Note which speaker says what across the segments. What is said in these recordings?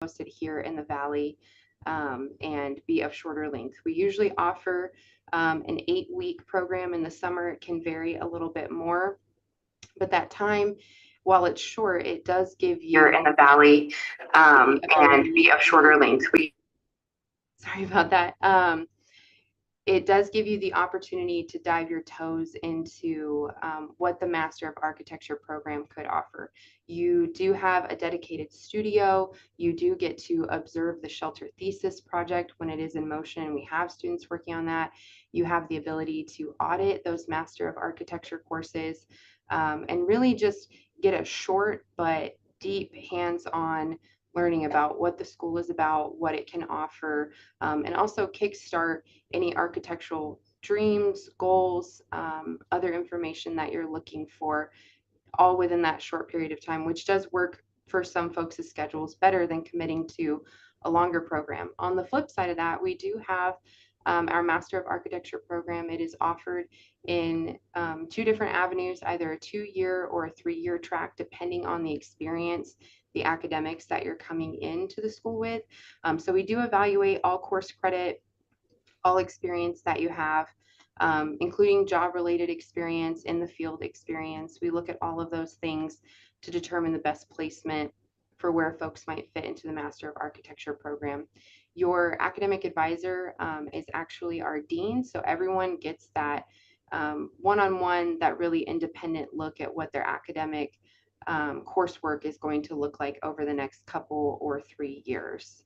Speaker 1: hosted here in the Valley and be of shorter length. We usually offer an 8-week program. In the summer. It can vary a little bit more, but that time, while it's short, it does give you
Speaker 2: here in the Valley and be of shorter length.
Speaker 1: Sorry about that. It does give you the opportunity to dive your toes into what the Master of Architecture program could offer. You do have a dedicated studio. You do get to observe the shelter thesis project when it is in motion, and we have students working on that. You have the ability to audit those Master of Architecture courses and really just get a short but deep hands-on learning about what the school is about, what it can offer, and also kickstart any architectural dreams, goals, other information that you're looking for, all within that short period of time, which does work for some folks' schedules better than committing to a longer program. On the flip side of that, we do have our Master of Architecture program. It is offered in 2 different avenues, either a 2-year or a 3-year track, depending on the experience, the academics that you're coming into the school with. So we do evaluate all course credit, all experience that you have, including job-related experience, in the field experience. We look at all of those things to determine the best placement for where folks might fit into the Master of Architecture program. Your academic advisor is actually our dean, so everyone gets that one-on-one, that really independent look at what their academic coursework is going to look like over the next couple or 3 years.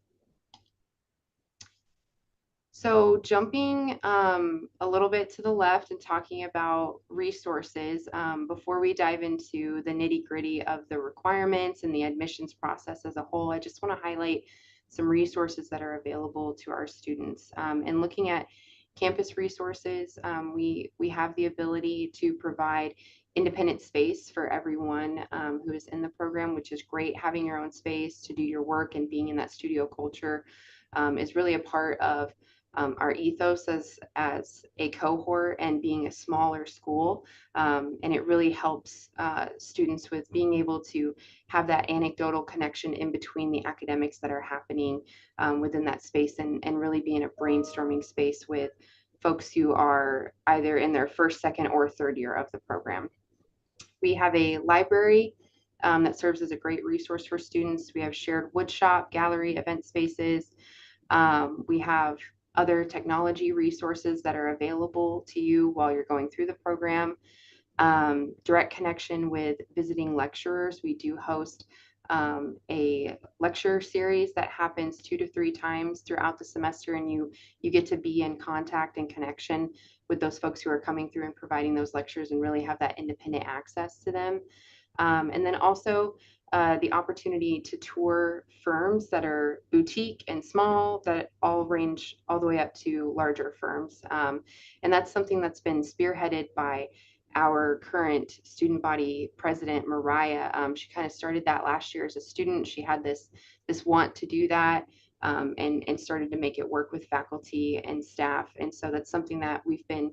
Speaker 1: So jumping a little bit to the left and talking about resources, before we dive into the nitty-gritty of the requirements and the admissions process as a whole, I just want to highlight some resources that are available to our students. And looking at campus resources, we have the ability to provide independent space for everyone who is in the program, which is great. Having your own space to do your work and being in that studio culture is really a part of our ethos as a cohort and being a smaller school. And it really helps students with being able to have that anecdotal connection in between the academics that are happening within that space, and really be in a brainstorming space with folks who are either in their first, second, or third year of the program. We have a library that serves as a great resource for students. We have shared woodshop, gallery, event spaces. We have other technology resources that are available to you while you're going through the program. Direct connection with visiting lecturers. We do host a lecture series that happens 2 to 3 times throughout the semester, and you get to be in contact and connection with those folks who are coming through and providing those lectures, and really have that independent access to them. And then also the opportunity to tour firms that are boutique and small, that all range all the way up to larger firms. And that's something that's been spearheaded by our current student body president, Mariah. She kind of started that last year as a student. She had this want to do that, and started to make it work with faculty and staff. And so that's something that we've been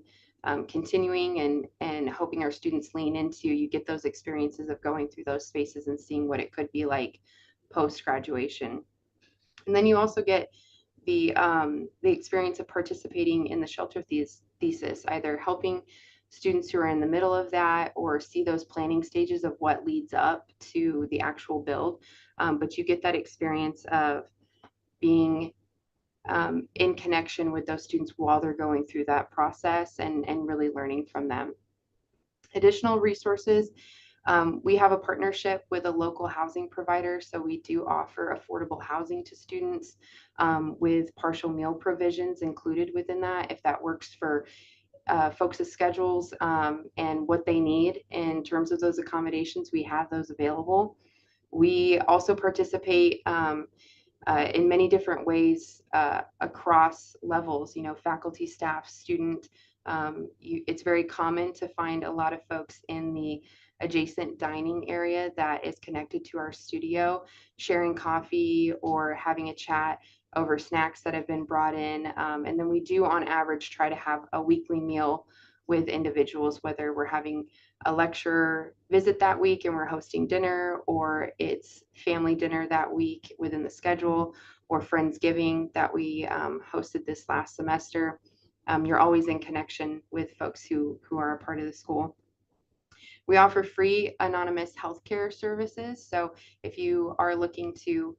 Speaker 1: continuing and hoping our students lean into. You get those experiences of going through those spaces and seeing what it could be like post-graduation. And then you also get the experience of participating in the shelter thesis, either helping students who are in the middle of that or see those planning stages of what leads up to the actual build. But you get that experience of being in connection with those students while they're going through that process, and really learning from them. Additional resources, we have a partnership with a local housing provider, so we do offer affordable housing to students with partial meal provisions included within that, if that works for folks' schedules and what they need in terms of those accommodations. We have those available. We also participate in many different ways across levels, faculty, staff, student. It's very common to find a lot of folks in the adjacent dining area that is connected to our studio, sharing coffee or having a chat over snacks that have been brought in. And then we do, on average, try to have a weekly meal with individuals, whether we're having a lecturer visit that week and we're hosting dinner, or it's family dinner that week within the schedule, or Friendsgiving that we hosted this last semester. You're always in connection with folks who are a part of the school. We offer free anonymous healthcare services. So if you are looking to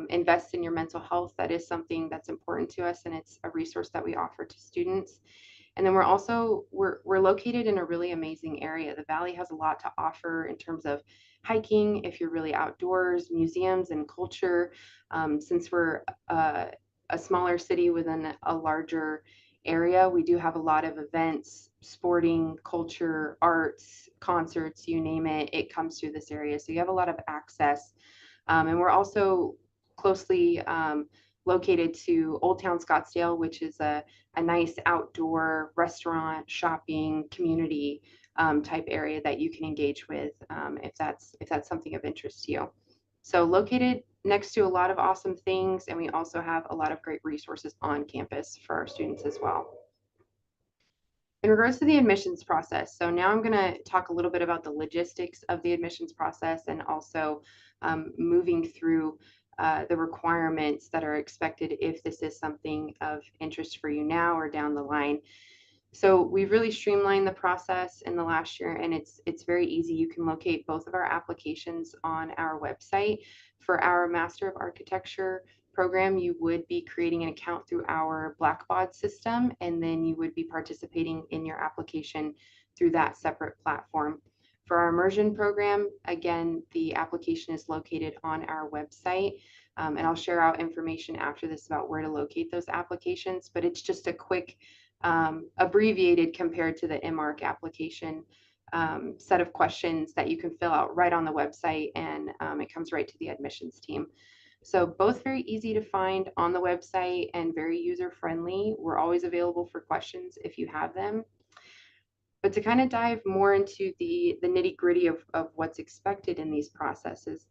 Speaker 1: invest in your mental health, that is something that's important to us, and it's a resource that we offer to students. And then we're located in a really amazing area. The Valley has a lot to offer in terms of hiking, if you're really outdoors, museums and culture. Since we're a smaller city within a larger area, we do have a lot of events, sporting, culture, arts, concerts, you name it, it comes through this area. So you have a lot of access. And we're also closely located to Old Town Scottsdale, which is a nice outdoor restaurant, shopping, community type area that you can engage with if that's something of interest to you. So located next to a lot of awesome things, and we also have a lot of great resources on campus for our students as well. In regards to the admissions process, so now I'm going to talk a little bit about the logistics of the admissions process and also moving through the requirements that are expected if this is something of interest for you now or down the line. So we've really streamlined the process in the last year, and it's very easy. You can locate both of our applications on our website. For our Master of Architecture program, you would be creating an account through our Blackbaud system, and then you would be participating in your application through that separate platform. For our immersion program, again, the application is located on our website. And I'll share out information after this about where to locate those applications, but it's just a quick abbreviated compared to the MARC application set of questions that you can fill out right on the website, and it comes right to the admissions team. So both very easy to find on the website and very user friendly. We're always available for questions if you have them. But to kind of dive more into the nitty gritty of what's expected in these processes,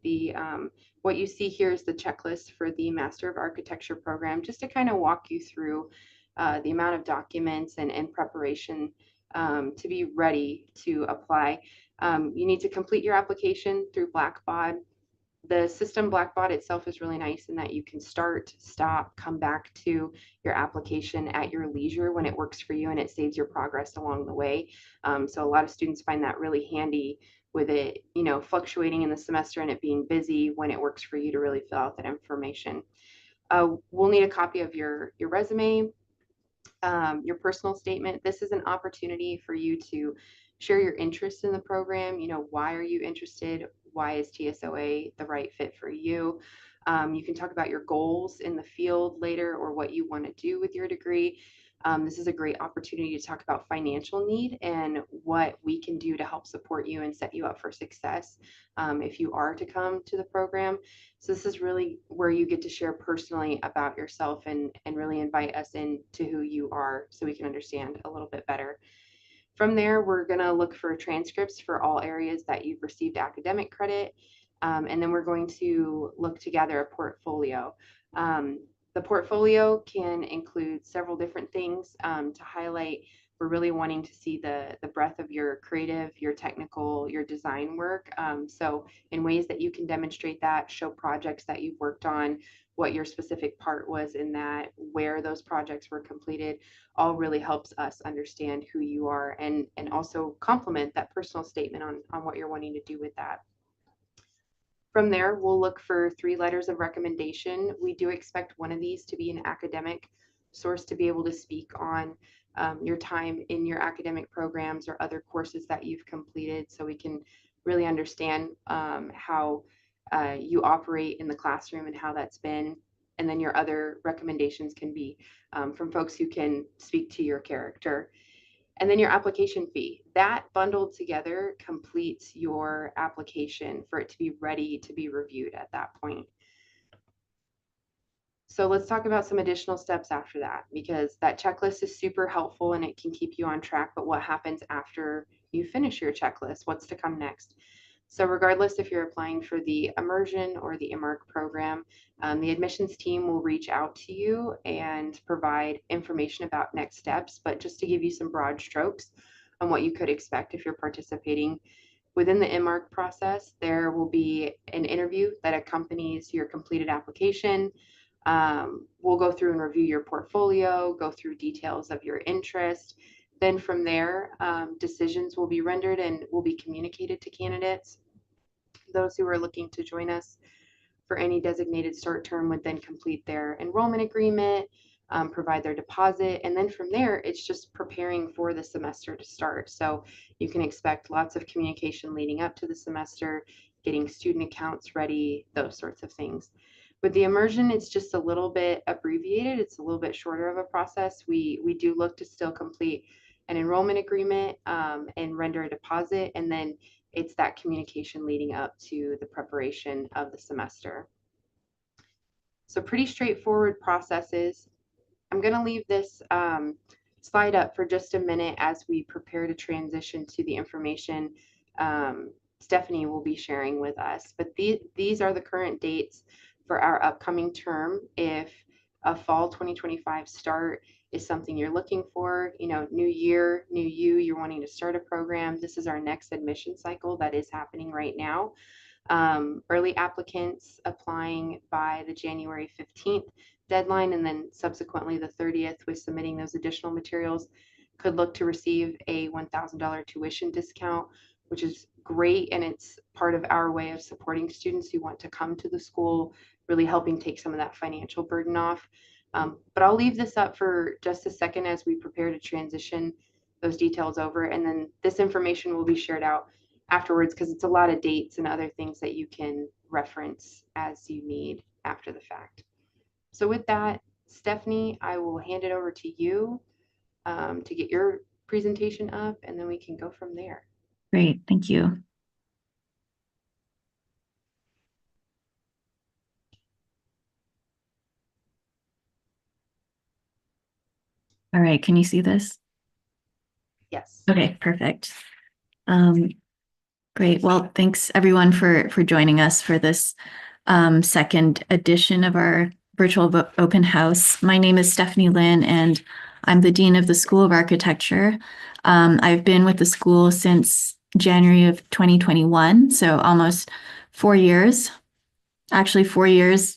Speaker 1: what you see here is the checklist for the Master of Architecture program, just to kind of walk you through the amount of documents and preparation to be ready to apply. You need to complete your application through Blackbaud. The system Blackbaud itself is really nice in that you can start, stop, come back to your application at your leisure when it works for you, and it saves your progress along the way. So a lot of students find that really handy with it, fluctuating in the semester and it being busy when it works for you to really fill out that information. We'll need a copy of your resume, your personal statement. This is an opportunity for you to share your interest in the program. Why are you interested? Why is TSOA the right fit for you? You can talk about your goals in the field later or what you want to do with your degree. This is a great opportunity to talk about financial need and what we can do to help support you and set you up for success if you are to come to the program. So this is really where you get to share personally about yourself and really invite us into who you are so we can understand a little bit better. From there, we're going to look for transcripts for all areas that you've received academic credit. And then we're going to look to gather a portfolio. The portfolio can include several different things to highlight. We're really wanting to see the breadth of your creative, your technical, your design work. So in ways that you can demonstrate that, show projects that you've worked on, what your specific part was in that, where those projects were completed, all really helps us understand who you are and also complement that personal statement on what you're wanting to do with that. From there, we'll look for 3 letters of recommendation. We do expect one of these to be an academic source to be able to speak on your time in your academic programs or other courses that you've completed so we can really understand how you operate in the classroom and how that's been. And then your other recommendations can be from folks who can speak to your character. And then your application fee. That bundled together completes your application for it to be ready to be reviewed at that point. So let's talk about some additional steps after that, because that checklist is super helpful and it can keep you on track. But what happens after you finish your checklist? What's to come next? So regardless if you're applying for the immersion or the MARC program, the admissions team will reach out to you and provide information about next steps. But just to give you some broad strokes, on what you could expect if you're participating. Within the MMARC process, there will be an interview that accompanies your completed application. We'll go through and review your portfolio, go through details of your interest. Then from there, decisions will be rendered and will be communicated to candidates. Those who are looking to join us for any designated start term would then complete their enrollment agreement, provide their deposit, and then from there, it's just preparing for the semester to start. So you can expect lots of communication leading up to the semester, getting student accounts ready, those sorts of things. With the immersion, it's just a little bit abbreviated. It's a little bit shorter of a process. We do look to still complete an enrollment agreement and render a deposit, and then it's that communication leading up to the preparation of the semester. So pretty straightforward processes. I'm going to leave this slide up for just a minute as we prepare to transition to the information Stephanie will be sharing with us. But these are the current dates for our upcoming term. If a fall 2025 start is something you're looking for, new year, new you, you're wanting to start a program, this is our next admission cycle that is happening right now. Early applicants applying by the January 15th deadline, and then subsequently the 30th with submitting those additional materials, could look to receive a $1,000 tuition discount, which is great. And it's part of our way of supporting students who want to come to the school, really helping take some of that financial burden off. But I'll leave this up for just a second as we prepare to transition those details over. And then this information will be shared out afterwards because it's a lot of dates and other things that you can reference as you need after the fact. So with that, Stephanie, I will hand it over to you to get your presentation up, and then we can go from there.
Speaker 3: Great, thank you. All right, can you see this?
Speaker 1: Yes.
Speaker 3: Okay, perfect. Great. Well, thanks everyone for joining us for this second edition of our virtual open house. My name is Stephanie Lynn, and I'm the Dean of the School of Architecture. I've been with the school since January of 2021, so almost 4 years. Actually, 4 years,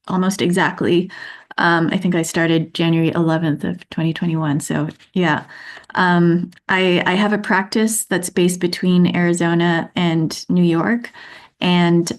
Speaker 3: almost exactly. I think I started January 11th of 2021. So yeah, I have a practice that's based between Arizona and New York. And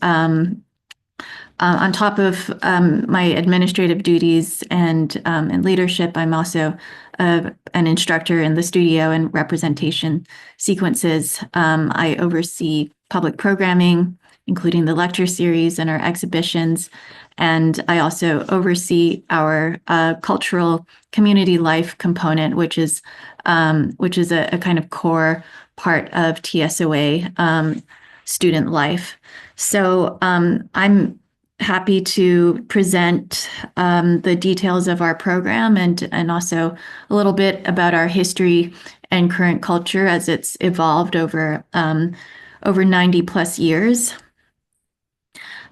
Speaker 3: on top of my administrative duties and leadership, I'm also an instructor in the studio and representation sequences. I oversee public programming, including the lecture series and our exhibitions. And I also oversee our cultural community life component, which is a kind of core part of TSOA student life. So I'm happy to present the details of our program and also a little bit about our history and current culture as it's evolved over 90 plus years.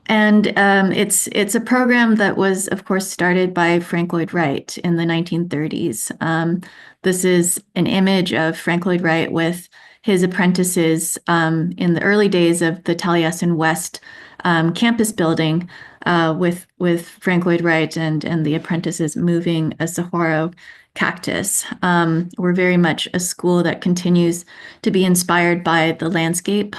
Speaker 3: And it's a program that was, of course, started by Frank Lloyd Wright in the 1930s. This is an image of Frank Lloyd Wright with his apprentices in the early days of the Taliesin West campus building, with Frank Lloyd Wright and the apprentices moving a saguaro cactus. We're very much a school that continues to be inspired by the landscape.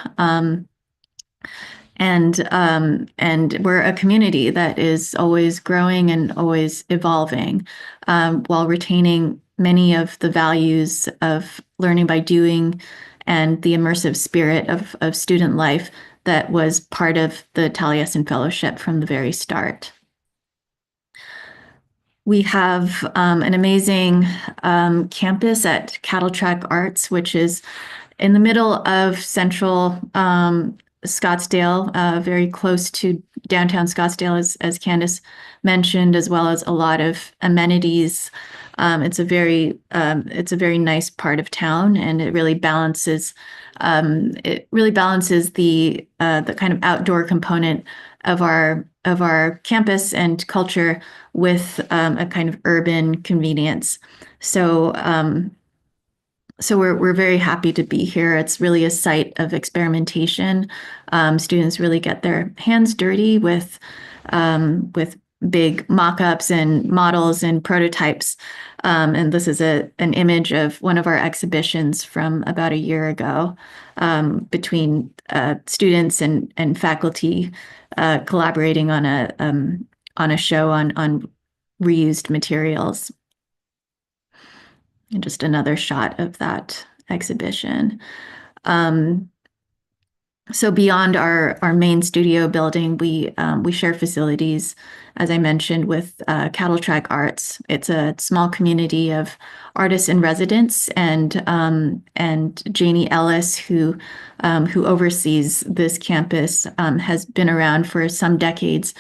Speaker 3: And we're a community that is always growing and always evolving, while retaining many of the values of learning by doing and the immersive spirit of student life that was part of the Taliesin Fellowship from the very start. We have an amazing campus at Cattle Track Arts, which is in the middle of central Scottsdale, very close to downtown Scottsdale, as Candace mentioned, as well as a lot of amenities. It's a very nice part of town, and it really balances the kind of outdoor component of our campus and culture with a kind of urban convenience. So So we're very happy to be here. It's really a site of experimentation. Students really get their hands dirty with big mock-ups and models and prototypes. And this is an image of one of our exhibitions from about a year ago, between students and faculty collaborating on a show on reused materials. And just another shot of that exhibition. So beyond our main studio building, we share facilities, as I mentioned, with Cattle Track Arts. It's a small community of artists and residents, and Janie Ellis, who oversees this campus, has been around for some decades.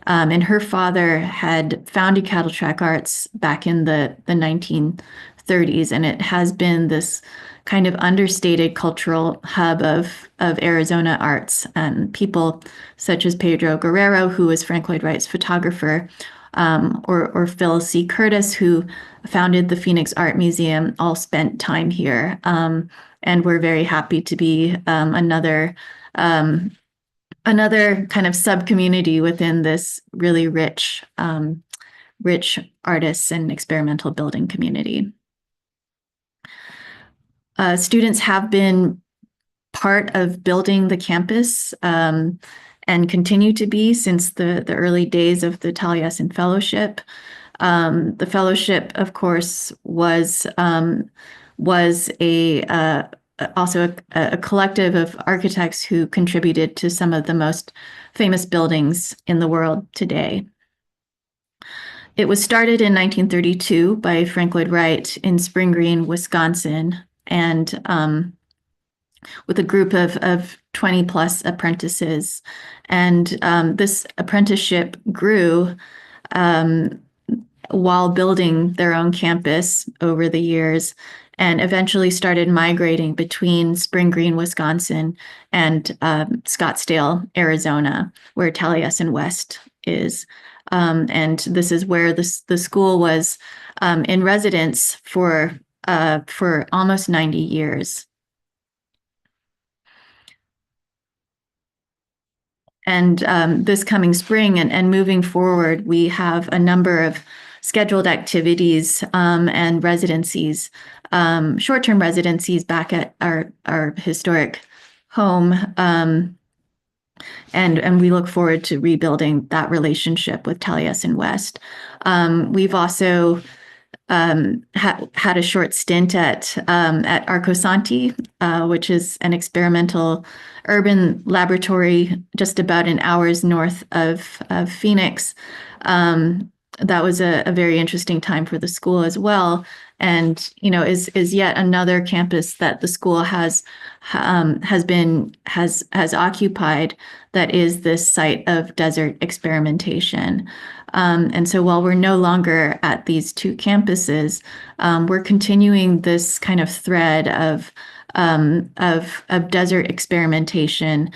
Speaker 3: And her father had founded Cattle Track Arts back in the 1930s, and it has been this kind of understated cultural hub of Arizona arts. And people such as Pedro Guerrero, who was Frank Lloyd Wright's photographer, or Phil C. Curtis, who founded the Phoenix Art Museum, all spent time here. And we're very happy to be another kind of sub-community within this really rich artists and experimental building community. Students have been part of building the campus, and continue to be since the early days of the Taliesin Fellowship. The fellowship, of course, was also a collective of architects who contributed to some of the most famous buildings in the world today. It was started in 1932 by Frank Lloyd Wright in Spring Green, Wisconsin, and with a group of 20 plus apprentices. And this apprenticeship grew while building their own campus over the years, and eventually started migrating between Spring Green, Wisconsin, and Scottsdale, Arizona, where Taliesin West is. And this is where the school was in residence for almost 90 years. And this coming spring and moving forward, we have a number of scheduled activities and residencies, short-term residencies back at our historic home. And we look forward to rebuilding that relationship with Taliesin West. We've also had a short stint at Arcosanti, which is an experimental urban laboratory just about an hour's north of Phoenix. That was a very interesting time for the school as well, and is yet another campus that the school has occupied, that is this site of desert experimentation. And so while we're no longer at these two campuses, we're continuing this kind of thread of desert experimentation.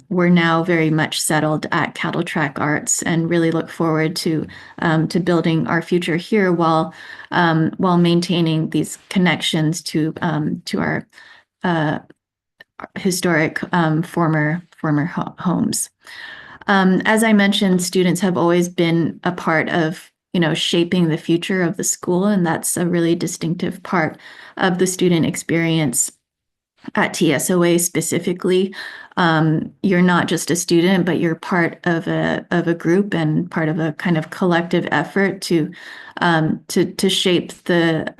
Speaker 3: We're now very much settled at Cattle Track Arts, and really look forward to building our future here while maintaining these connections to our historic former homes. As I mentioned, students have always been a part of shaping the future of the school, and that's a really distinctive part of the student experience at TSOA specifically. You're not just a student, but you're part of a group and part of a kind of collective effort to shape the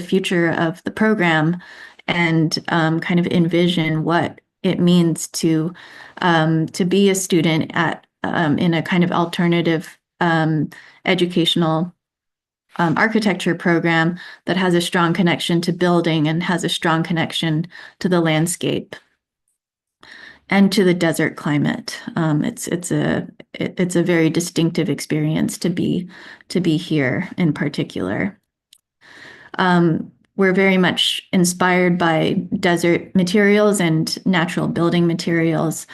Speaker 3: future of the program, and kind of envision what it means to be a student in a kind of alternative educational architecture program that has a strong connection to building and has a strong connection to the landscape and to the desert climate. It's a very distinctive experience to be here in particular. we're very much inspired by desert materials and natural building materials.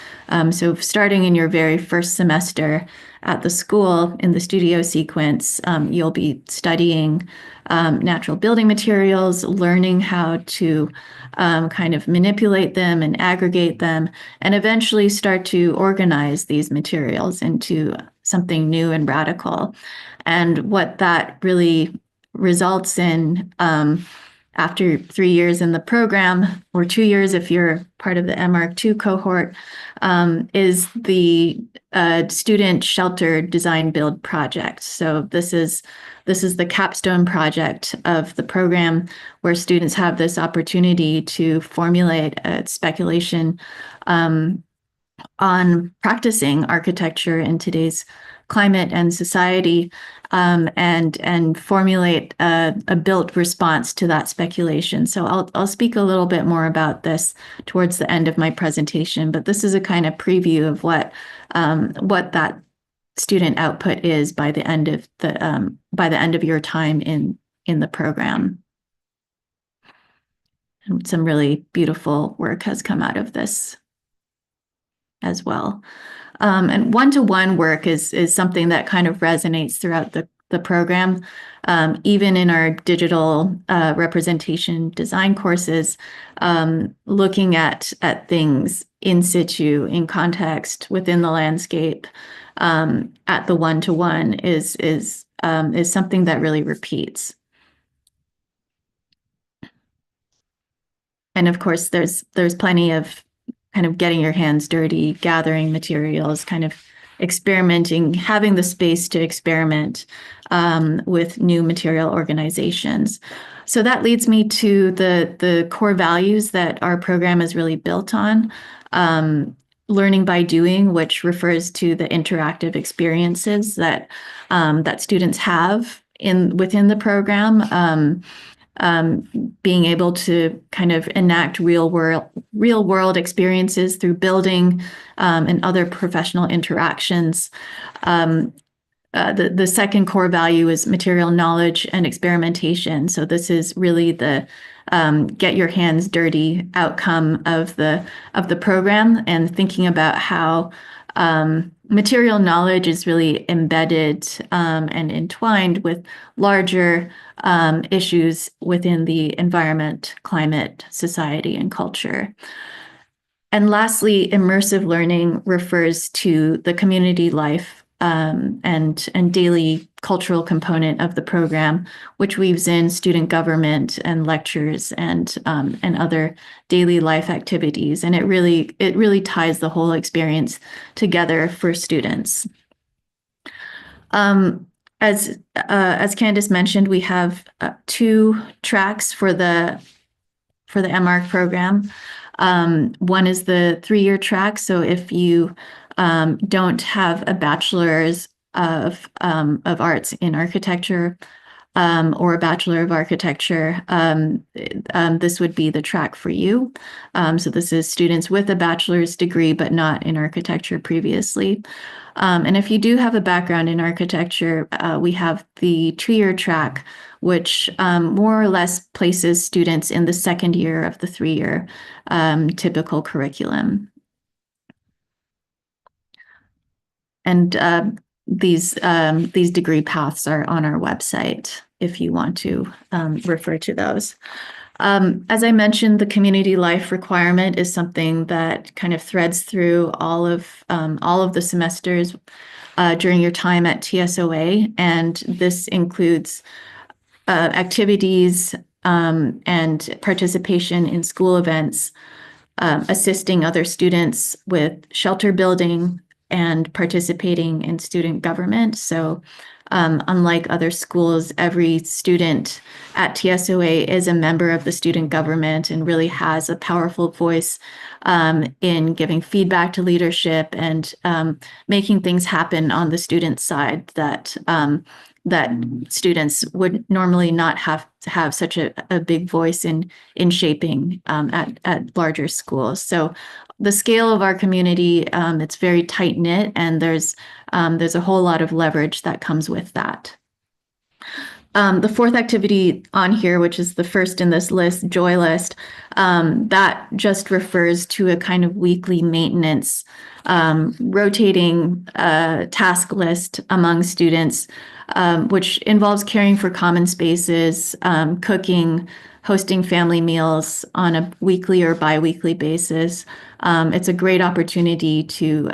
Speaker 3: So starting in your very first semester at the school in the studio sequence, you'll be studying natural building materials, learning how to kind of manipulate them and aggregate them, and eventually start to organize these materials into something new and radical. And what that really results in, after 3 years in the program, or 2 years if you're part of the MARC2 cohort, is the student shelter design build project. So this is the capstone project of the program, where students have this opportunity to formulate a speculation on practicing architecture in today's climate and society, and formulate a built response to that speculation. So I'll speak a little bit more about this towards the end of my presentation, but this is a kind of preview of what that student output is by the end of your time in the program. And some really beautiful work has come out of this as well. And one-to-one work is something that kind of resonates throughout the program. Even in our digital representation design courses, looking at things in situ, in context, within the landscape, at the one-to-one is something that really repeats. And of course, there's plenty of kind of getting your hands dirty, gathering materials, kind of experimenting, having the space to experiment with new material organizations. So that leads me to the core values that our program is really built on. Learning by doing, which refers to the interactive experiences that students have within the program. Being able to kind of enact real world experiences through building and other professional interactions. The second core value is material knowledge and experimentation. So this is really the get your hands dirty outcome of the program, and thinking about how material knowledge is really embedded and entwined with larger issues within the environment, climate, society, and culture. And lastly, immersive learning refers to the community life and daily cultural component of the program, which weaves in student government and lectures and other daily life activities. And it really ties the whole experience together for students. As Candace mentioned, we have 2 tracks for the MARC program. One is the 3-year track. So if you don't have a bachelor's of arts in architecture or a bachelor of architecture, this would be the track for you. So this is students with a bachelor's degree but not in architecture previously. And if you do have a background in architecture, we have the 2-year track, which more or less places students in the second year of the 3-year typical curriculum. And these degree paths are on our website if you want to refer to those. As I mentioned, the community life requirement is something that kind of threads through all of the semesters during your time at TSOA, and this includes activities and participation in school events, assisting other students with shelter building, and participating in student government. So unlike other schools, every student at TSOA is a member of the student government and really has a powerful voice in giving feedback to leadership and making things happen on the student side that students would normally not have to have such a big voice in shaping at larger schools. So the scale of our community, it's very tight knit, and there's a whole lot of leverage that comes with that. The fourth activity on here, which is the first in this list, Joy List, that just refers to a kind of weekly maintenance, rotating task list among students, which involves caring for common spaces, cooking, hosting family meals on a weekly or bi-weekly basis. It's a great opportunity to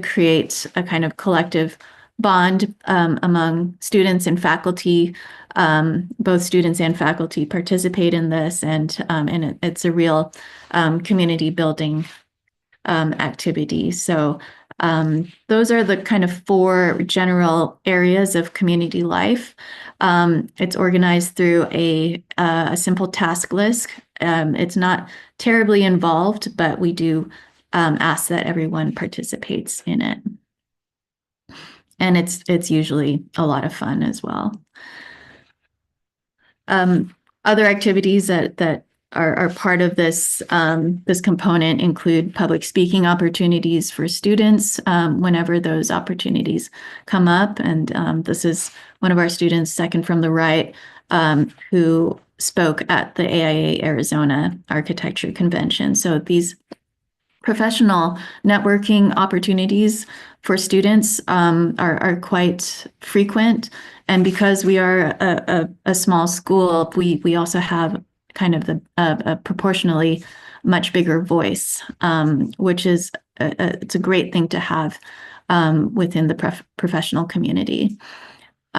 Speaker 3: create a kind of collective bond among students and faculty. Both students and faculty participate in this, and it's a real community building activity. So those are the kind of four general areas of community life. It's organized through a simple task list. It's not terribly involved, but we do ask that everyone participates in it. And it's usually a lot of fun as well. Other activities that are part of this this component include public speaking opportunities for students whenever those opportunities come up. And this is one of our students, second from the right, who spoke at the AIA Arizona Architecture Convention. So these professional networking opportunities for students are quite frequent. And because we are a small school, we also have kind of a proportionally much bigger voice, which is it's a great thing to have within the professional community.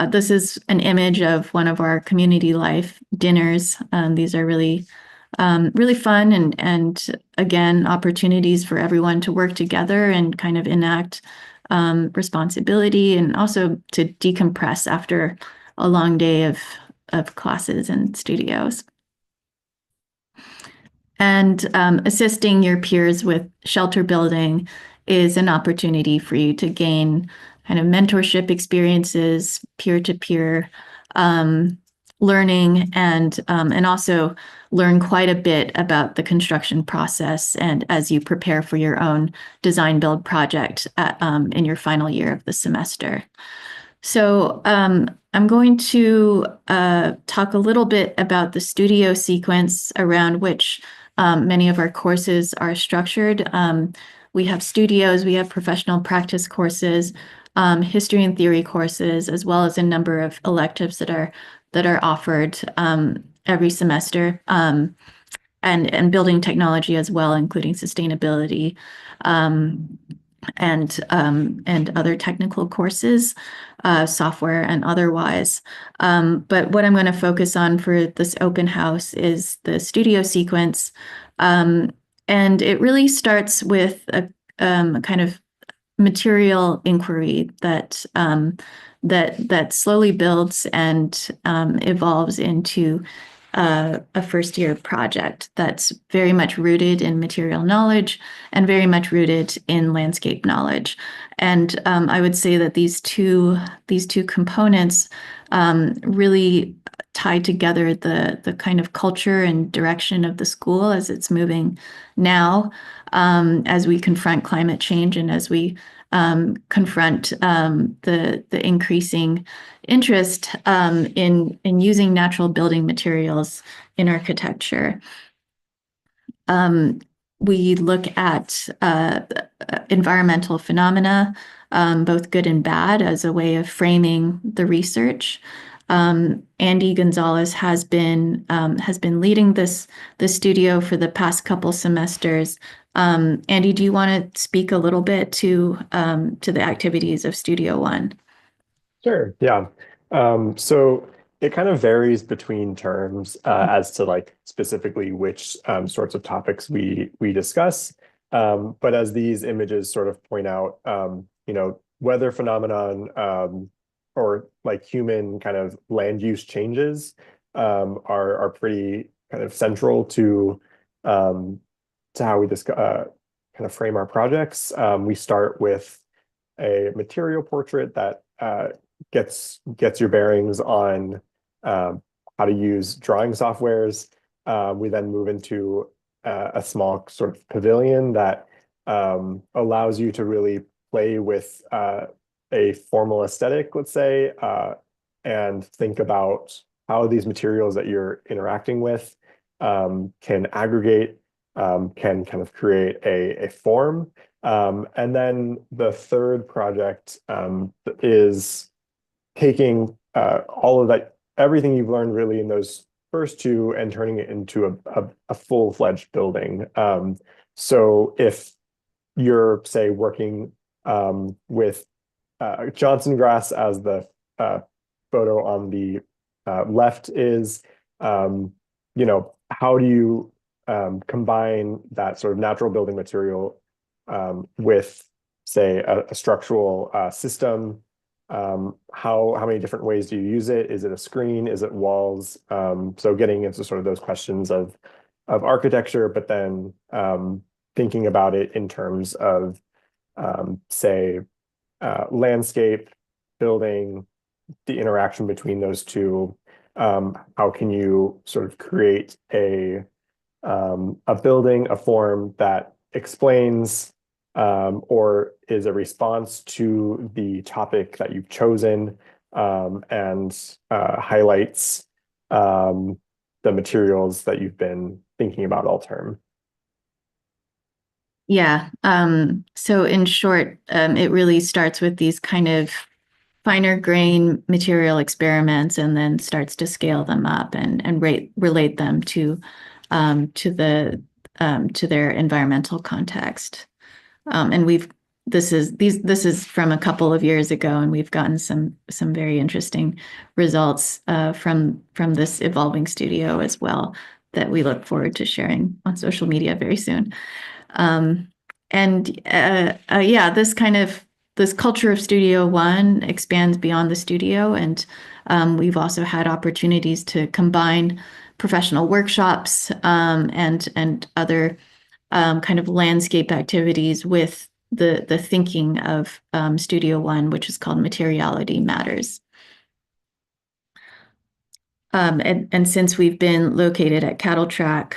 Speaker 3: This is an image of one of our community life dinners. These are really fun and again, opportunities for everyone to work together and kind of enact responsibility and also to decompress after a long day of classes and studios. And assisting your peers with shelter building is an opportunity for you to gain kind of mentorship experiences, peer-to-peer learning, and also learn quite a bit about the construction process and as you prepare for your own design build project in your final year of the semester. So I'm going to talk a little bit about the studio sequence around which many of our courses are structured. We have studios, we have professional practice courses, history and theory courses, as well as a number of electives that are offered every semester, and building technology as well, including sustainability and other technical courses, software and otherwise. But what I'm going to focus on for this open house is the studio sequence. And it really starts with a kind of material inquiry that slowly builds and evolves into a first year project that's very much rooted in material knowledge and very much rooted in landscape knowledge. And I would say that these two components really tie together the kind of culture and direction of the school as it's moving now, as we confront climate change and as we confront the increasing interest in using natural building materials in architecture. We look at environmental phenomena, both good and bad, as a way of framing the research. Andy Gonzalez has been leading this studio for the past couple semesters. Andy, do you want to speak a little bit to the activities of Studio One?
Speaker 4: Sure. Yeah. So it kind of varies between terms as to like specifically which sorts of topics we discuss. But as these images sort of point out, weather phenomenon or like human kind of land use changes are pretty kind of central to how we discuss kind of frame our projects. We start with a material portrait that gets your bearings on how to use drawing softwares. We then move into a small sort of pavilion that allows you to really play with a formal aesthetic, let's say, and think about how these materials that you're interacting with can aggregate, can kind of create a form. And then the third project is taking all of that, everything you've learned really in those first two and turning it into a full-fledged building. So if you're, say, working with Johnson grass as the photo on the left is, how do you combine that sort of natural building material with, say, a structural system? How many different ways do you use it? Is it a screen? Is it walls? So getting into sort of those questions of architecture, but then thinking about it in terms of, say, landscape, building, the interaction between those two. How can you sort of create a building, a form that explains or is a response to the topic that you've chosen, and highlights the materials that you've been thinking about all term?
Speaker 3: Yeah. So in short, it really starts with these kind of finer grain material experiments and then starts to scale them up and relate them to their environmental context. And this is from a couple of years ago, and we've gotten some very interesting results from this evolving studio as well that we look forward to sharing on social media very soon. Yeah, this culture of Studio One expands beyond the studio, and we've also had opportunities to combine professional workshops and other kind of landscape activities with the thinking of Studio One, which is called Materiality Matters. And since we've been located at Cattle Track,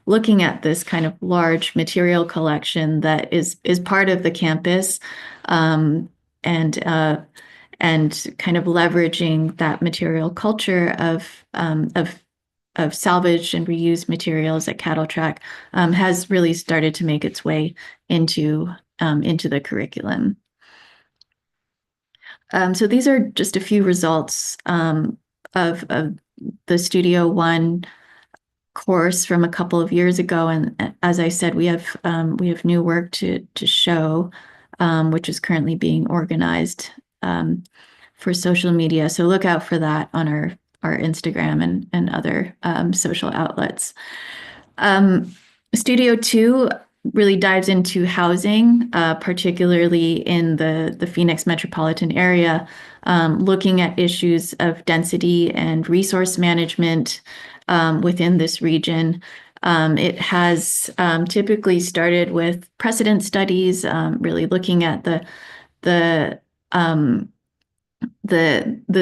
Speaker 3: looking at this kind of large material collection that is part of the campus, and kind of leveraging that material culture of salvaged and reused materials at Cattle Track has really started to make its way into the curriculum. So these are just a few results of the Studio One course from a couple of years ago, and as I said, we have new work to show, which is currently being organized for social media. So look out for that on our Instagram and other social outlets. Studio 2 really dives into housing, particularly in the Phoenix metropolitan area, looking at issues of density and resource management within this region. It has typically started with precedent studies, really looking at the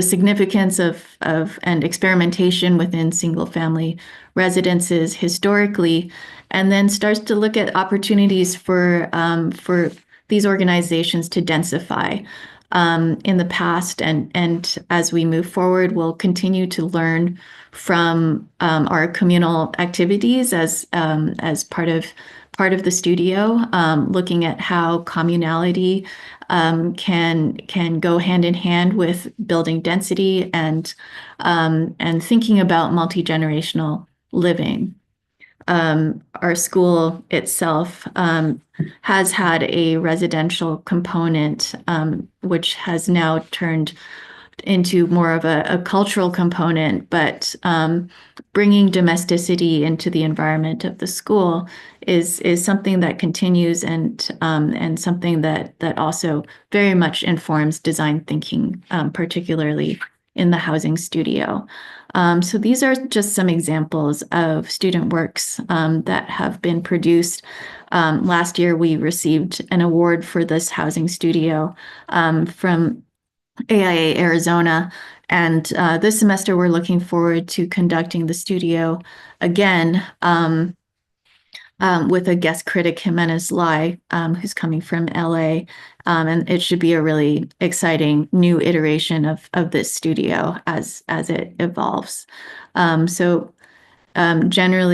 Speaker 3: significance of and experimentation within single family residences historically, and then starts to look at opportunities for these organizations to densify in the past, and as we move forward, we'll continue to learn from our communal activities as part of the studio, looking at how communality can go hand in hand with building density and thinking about multi-generational living. Our school itself has had a residential component, which has now turned into more of a cultural component, but bringing domesticity into the environment of the school is something that continues, and something that also very much informs design thinking, particularly in the housing studio. So these are just some examples of student works that have been produced. Last year, we received an award for this housing studio from AIA Arizona. And this semester, we're looking forward to conducting the studio again with a guest critic, Jimenez Lai, who's coming from LA. And it should be a really exciting new iteration of this studio as it evolves. Generally,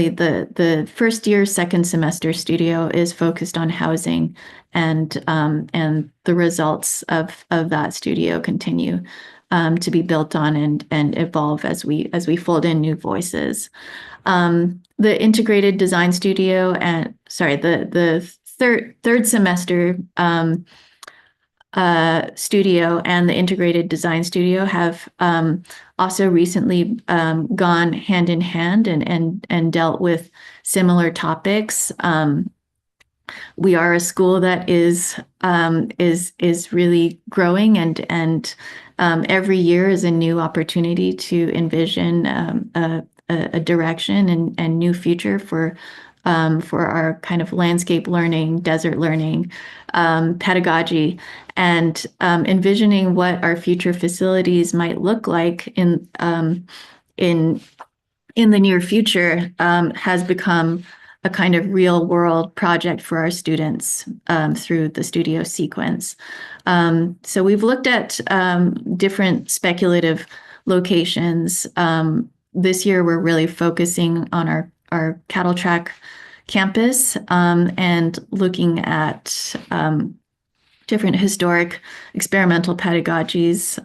Speaker 3: the first year, second semester studio is focused on housing, and the results of that studio continue to be built on and evolve as we fold in new voices. The integrated design studio and the third semester studio and the integrated design studio have also recently gone hand in hand and dealt with similar topics. We are a school that is really growing, and every year is a new opportunity to envision a direction and new future for our kind of landscape learning, desert learning, pedagogy, and envisioning what our future facilities might look like in the near future has become a kind of real world project for our students through the studio sequence. So we've looked at different speculative locations. This year, we're really focusing on our cattle track campus and looking at different historic experimental pedagogies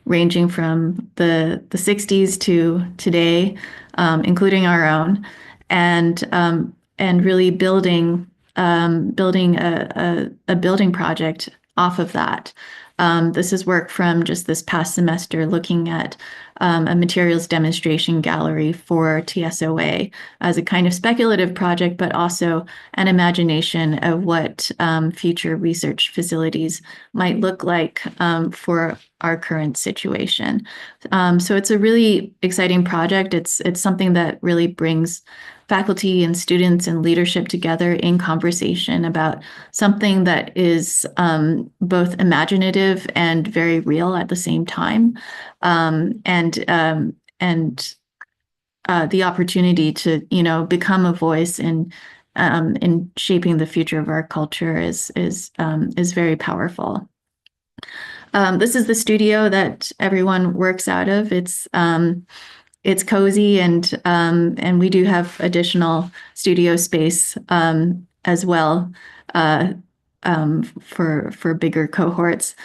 Speaker 3: ranging from the 60s to today, including our own, and really building a building project off of that. This is work from just this past semester looking at a materials demonstration gallery for TSOA as a kind of speculative project, but also an imagination of what future research facilities might look like for our current situation. So it's a really exciting project. It's something that really brings faculty and students and leadership together in conversation about something that is both imaginative and very real at the same time, and the opportunity to become a voice in shaping the future of our culture is very powerful. This is the studio that everyone works out of. It's cozy, and we do have additional studio space as well for bigger cohorts.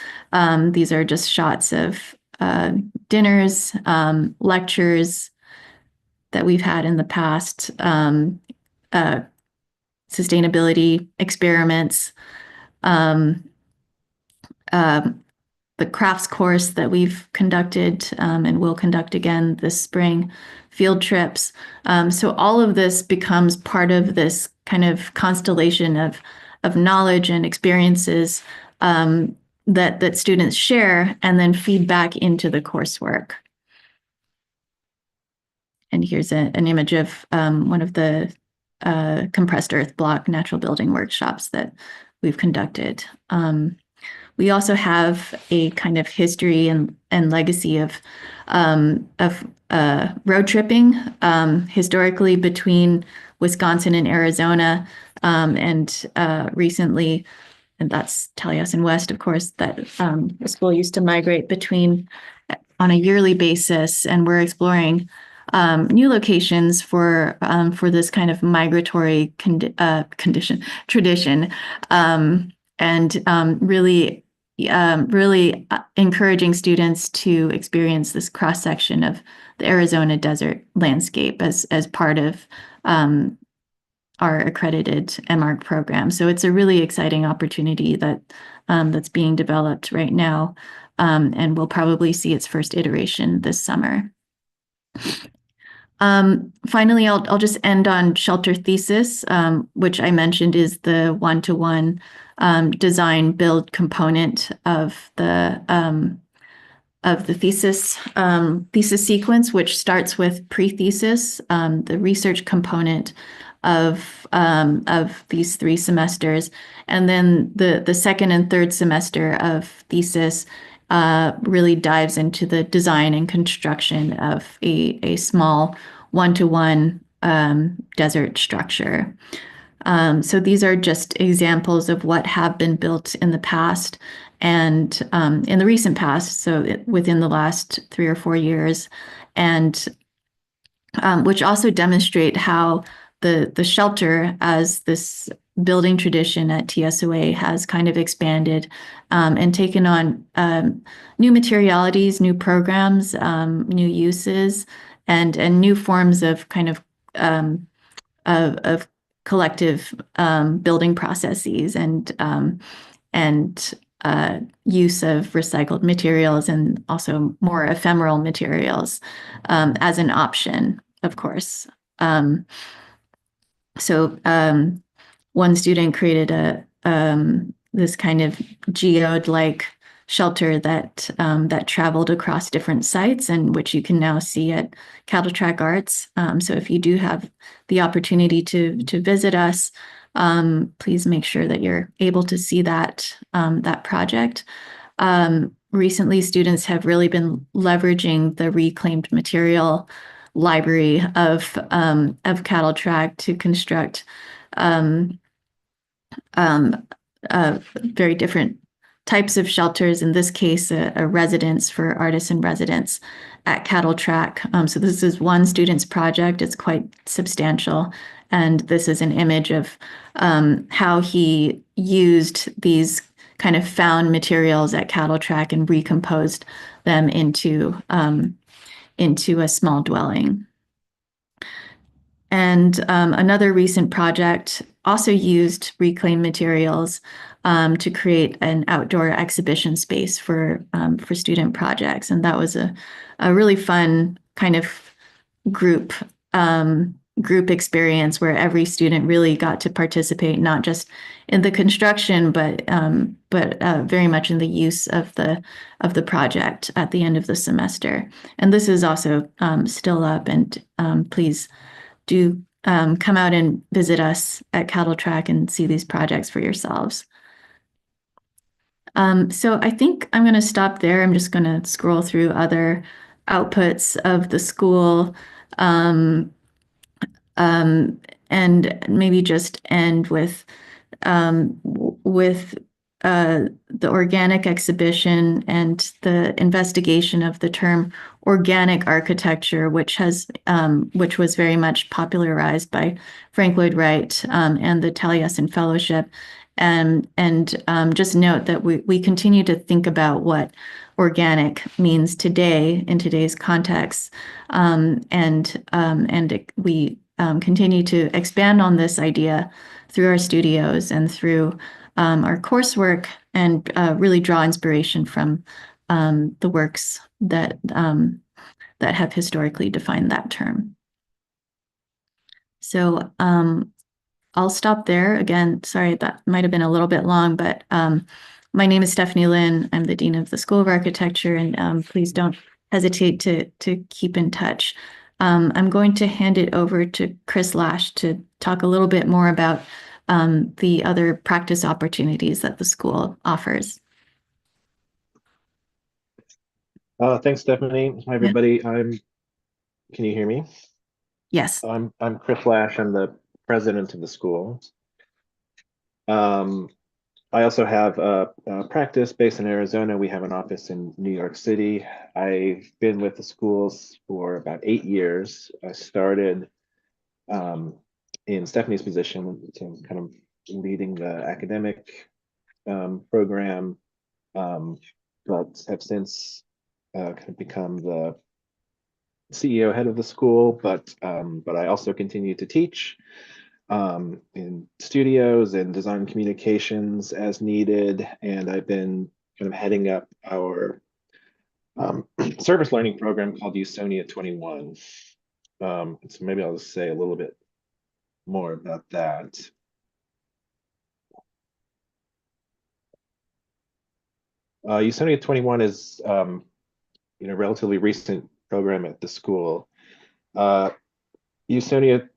Speaker 3: These are just shots of dinners, lectures that we've had in the past, sustainability experiments, the crafts course that we've conducted and will conduct again this spring, field trips. So all of this becomes part of this kind of constellation of knowledge and experiences that students share and then feed back into the coursework. And here's an image of one of the compressed earth block natural building workshops that we've conducted. We also have a kind of history and legacy of road tripping historically between Wisconsin and Arizona, and recently, and that's Taliesin West, of course, that the school used to migrate between on a yearly basis, and we're exploring new locations for this kind of migratory tradition, and really encouraging students to experience this cross section of the Arizona desert landscape as part of our accredited MARC program. So it's a really exciting opportunity that's being developed right now, and we'll probably see its first iteration this summer. Finally, I'll just end on shelter thesis, which I mentioned is the one-to-one design build component of the thesis sequence, which starts with pre-thesis, the research component of these 3 semesters, and then the second and third semester of thesis really dives into the design and construction of a small one-to-one desert structure. So these are just examples of what have been built in the past and in the recent past, so within the last 3 or 4 years, and which also demonstrate how the shelter as this building tradition at TSOA has kind of expanded and taken on new materialities, new programs, new uses, and new forms of kind of collective building processes and use of recycled materials and also more ephemeral materials as an option, of course. So one student created this kind of geode-like shelter that traveled across different sites and which you can now see at Cattle Track Arts. So if you do have the opportunity to visit us, please make sure that you're able to see that project. Recently, students have really been leveraging the reclaimed material library of Cattle Track to construct very different types of shelters. In this case, a residence for artists and residents at Cattle Track. So this is one student's project. It's quite substantial. And this is an image of how he used these kind of found materials at Cattle Track and recomposed them into a small dwelling. And another recent project also used reclaimed materials to create an outdoor exhibition space for student projects. And that was a really fun kind of group experience where every student really got to participate, not just in the construction, but very much in the use of the project at the end of the semester. And this is also still up, and please do come out and visit us at Cattle Track and see these projects for yourselves. So I think I'm going to stop there. I'm just going to scroll through other outputs of the school and maybe just end with the organic exhibition and the investigation of the term organic architecture, which was very much popularized by Frank Lloyd Wright and the Taliesin Fellowship. And just note that we continue to think about what organic means today in today's context, we continue to expand on this idea through our studios and through our coursework, and really draw inspiration from the works that have historically defined that term. So I'll stop there. Again, sorry, that might have been a little bit long, but my name is Stephanie Lynn. I'm the Dean of the School of Architecture, and please don't hesitate to keep in touch. I'm going to hand it over to Chris Lash to talk a little bit more about the other practice opportunities that the school offers.
Speaker 5: Thanks, Stephanie. Hi, everybody. Can you hear me?
Speaker 3: Yes.
Speaker 5: I'm Chris Lash. I'm the president of the school. I also have a practice based in Arizona. We have an office in New York City. I've been with the schools for about 8 years. I started in Stephanie's position, so kind of leading the academic program, but have since kind of become the CEO head of the school. But I also continue to teach in studios and design communications as needed, and I've been kind of heading up our service learning program called Usonia 21. So maybe I'll just say a little bit more about that. Usonia 21 is relatively recent program at the school. Usonia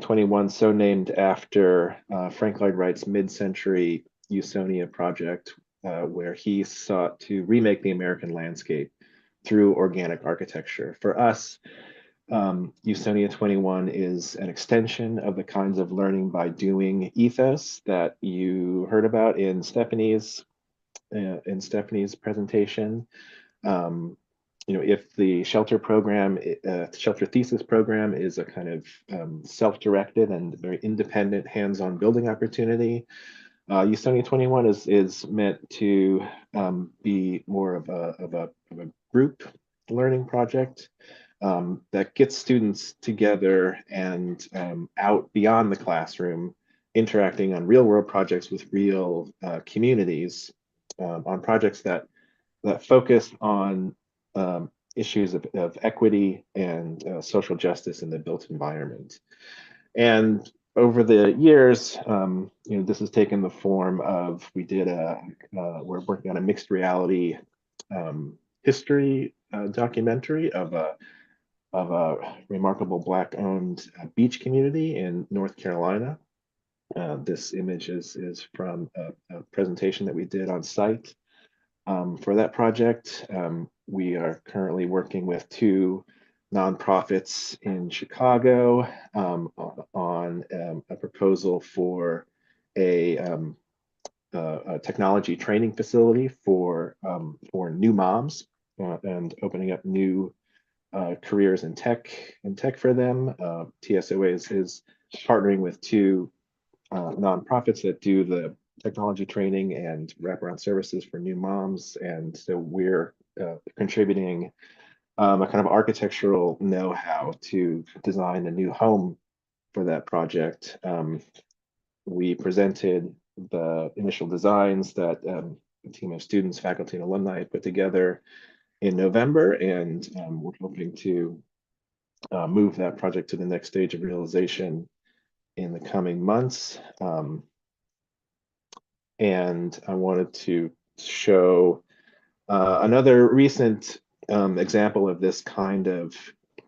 Speaker 5: 21, so named after Frank Lloyd Wright's mid-century Usonia project, where he sought to remake the American landscape through organic architecture. For us, Usonia 21 is an extension of the kinds of learning by doing ethos that you heard about in Stephanie's presentation. If the shelter program, shelter thesis program is a kind of self-directed and very independent hands-on building opportunity, Usonia 21 is meant to be more of a group learning project that gets students together and out beyond the classroom, interacting on real world projects with real communities, on projects that focus on issues of equity and social justice in the built environment. And over the years, this has taken the form of, we're working on a mixed reality history documentary of a remarkable Black-owned beach community in North Carolina. This image is from a presentation that we did on site for that project. We are currently working with two nonprofits in Chicago on a proposal for a technology training facility for new moms and opening up new careers in tech for them. TSOA is partnering with two nonprofits that do the technology training and wraparound services for new moms. And so we're contributing a kind of architectural know-how to design a new home for that project. We presented the initial designs that a team of students, faculty, and alumni put together in November, and we're hoping to move that project to the next stage of realization in the coming months. And I wanted to show another recent example of this kind of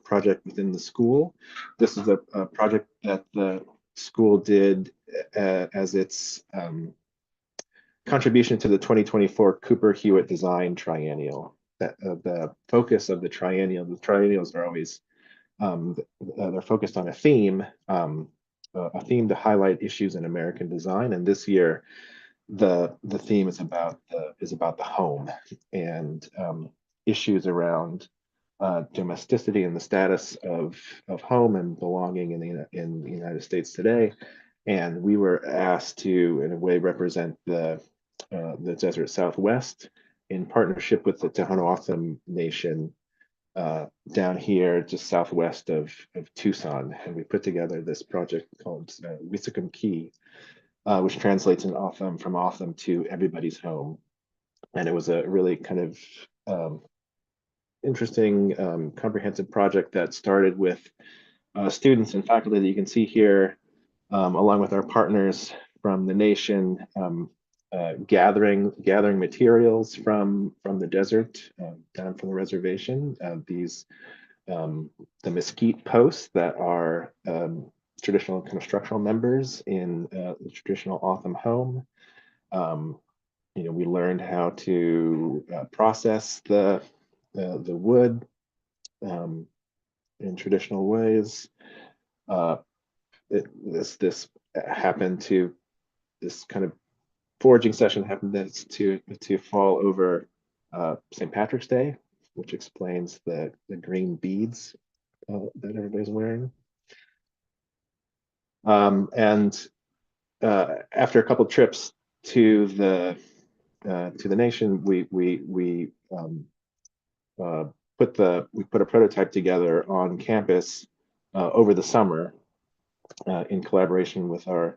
Speaker 5: project within the school. This is a project that the school did as its contribution to the 2024 Cooper Hewitt Design Triennial. The focus of the triennials are always, they're focused on a theme to highlight issues in American design. And this year, the theme is about the home and issues around domesticity and the status of home and belonging in the United States today. And we were asked to, in a way, represent the Desert Southwest in partnership with the Tohono O'odham Nation down here, just southwest of Tucson. And we put together this project called Wissahickon Key, which translates in O'odham from O'odham to everybody's home. And it was a really kind of interesting, comprehensive project that started with students and faculty that you can see here, along with our partners from the nation, gathering materials from the desert down from the reservation. The mesquite posts that are traditional kind of structural members in the traditional O'odham home. We learned how to process the wood in traditional ways. This kind of foraging session happened to fall over St. Patrick's Day, which explains the green beads that everybody's wearing. And after a couple trips to the nation, we put a prototype together on campus over the summer in collaboration with our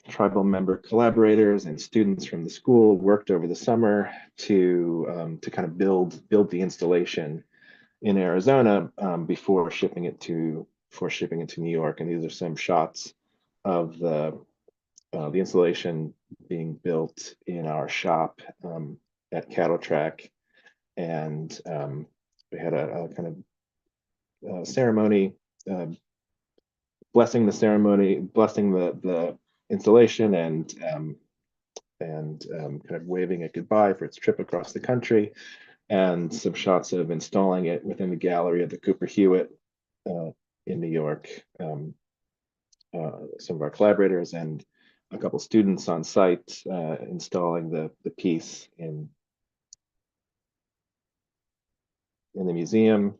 Speaker 5: tribal member collaborators and students from the school. Worked over the summer to kind of build the installation in Arizona before shipping it to New York. And these are some shots of the installation being built in our shop at Cattle Track. And we had a kind of ceremony, blessing the installation, and kind of waving it goodbye for its trip across the country. and some shots of installing it within the gallery of the Cooper Hewitt in New York. Some of our collaborators and a couple students on site installing the piece in the museum,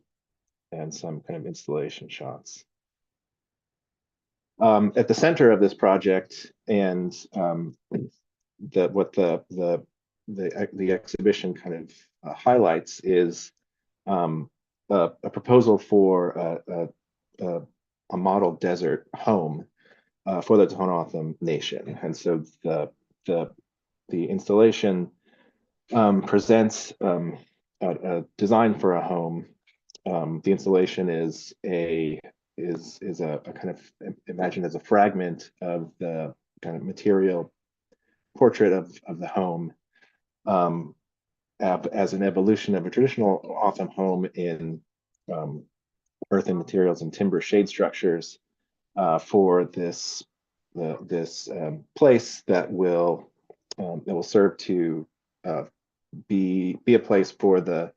Speaker 5: and some kind of installation shots. At the center of this project, and what the exhibition kind of highlights, is a proposal for a model desert home for the Tohono Nation. And so the installation presents a design for a home. The installation is a kind of imagined as a fragment of the kind of material portrait of the home, as an evolution of a traditional Otham home in earthen materials and timber shade structures, for this place that will serve to be a place for the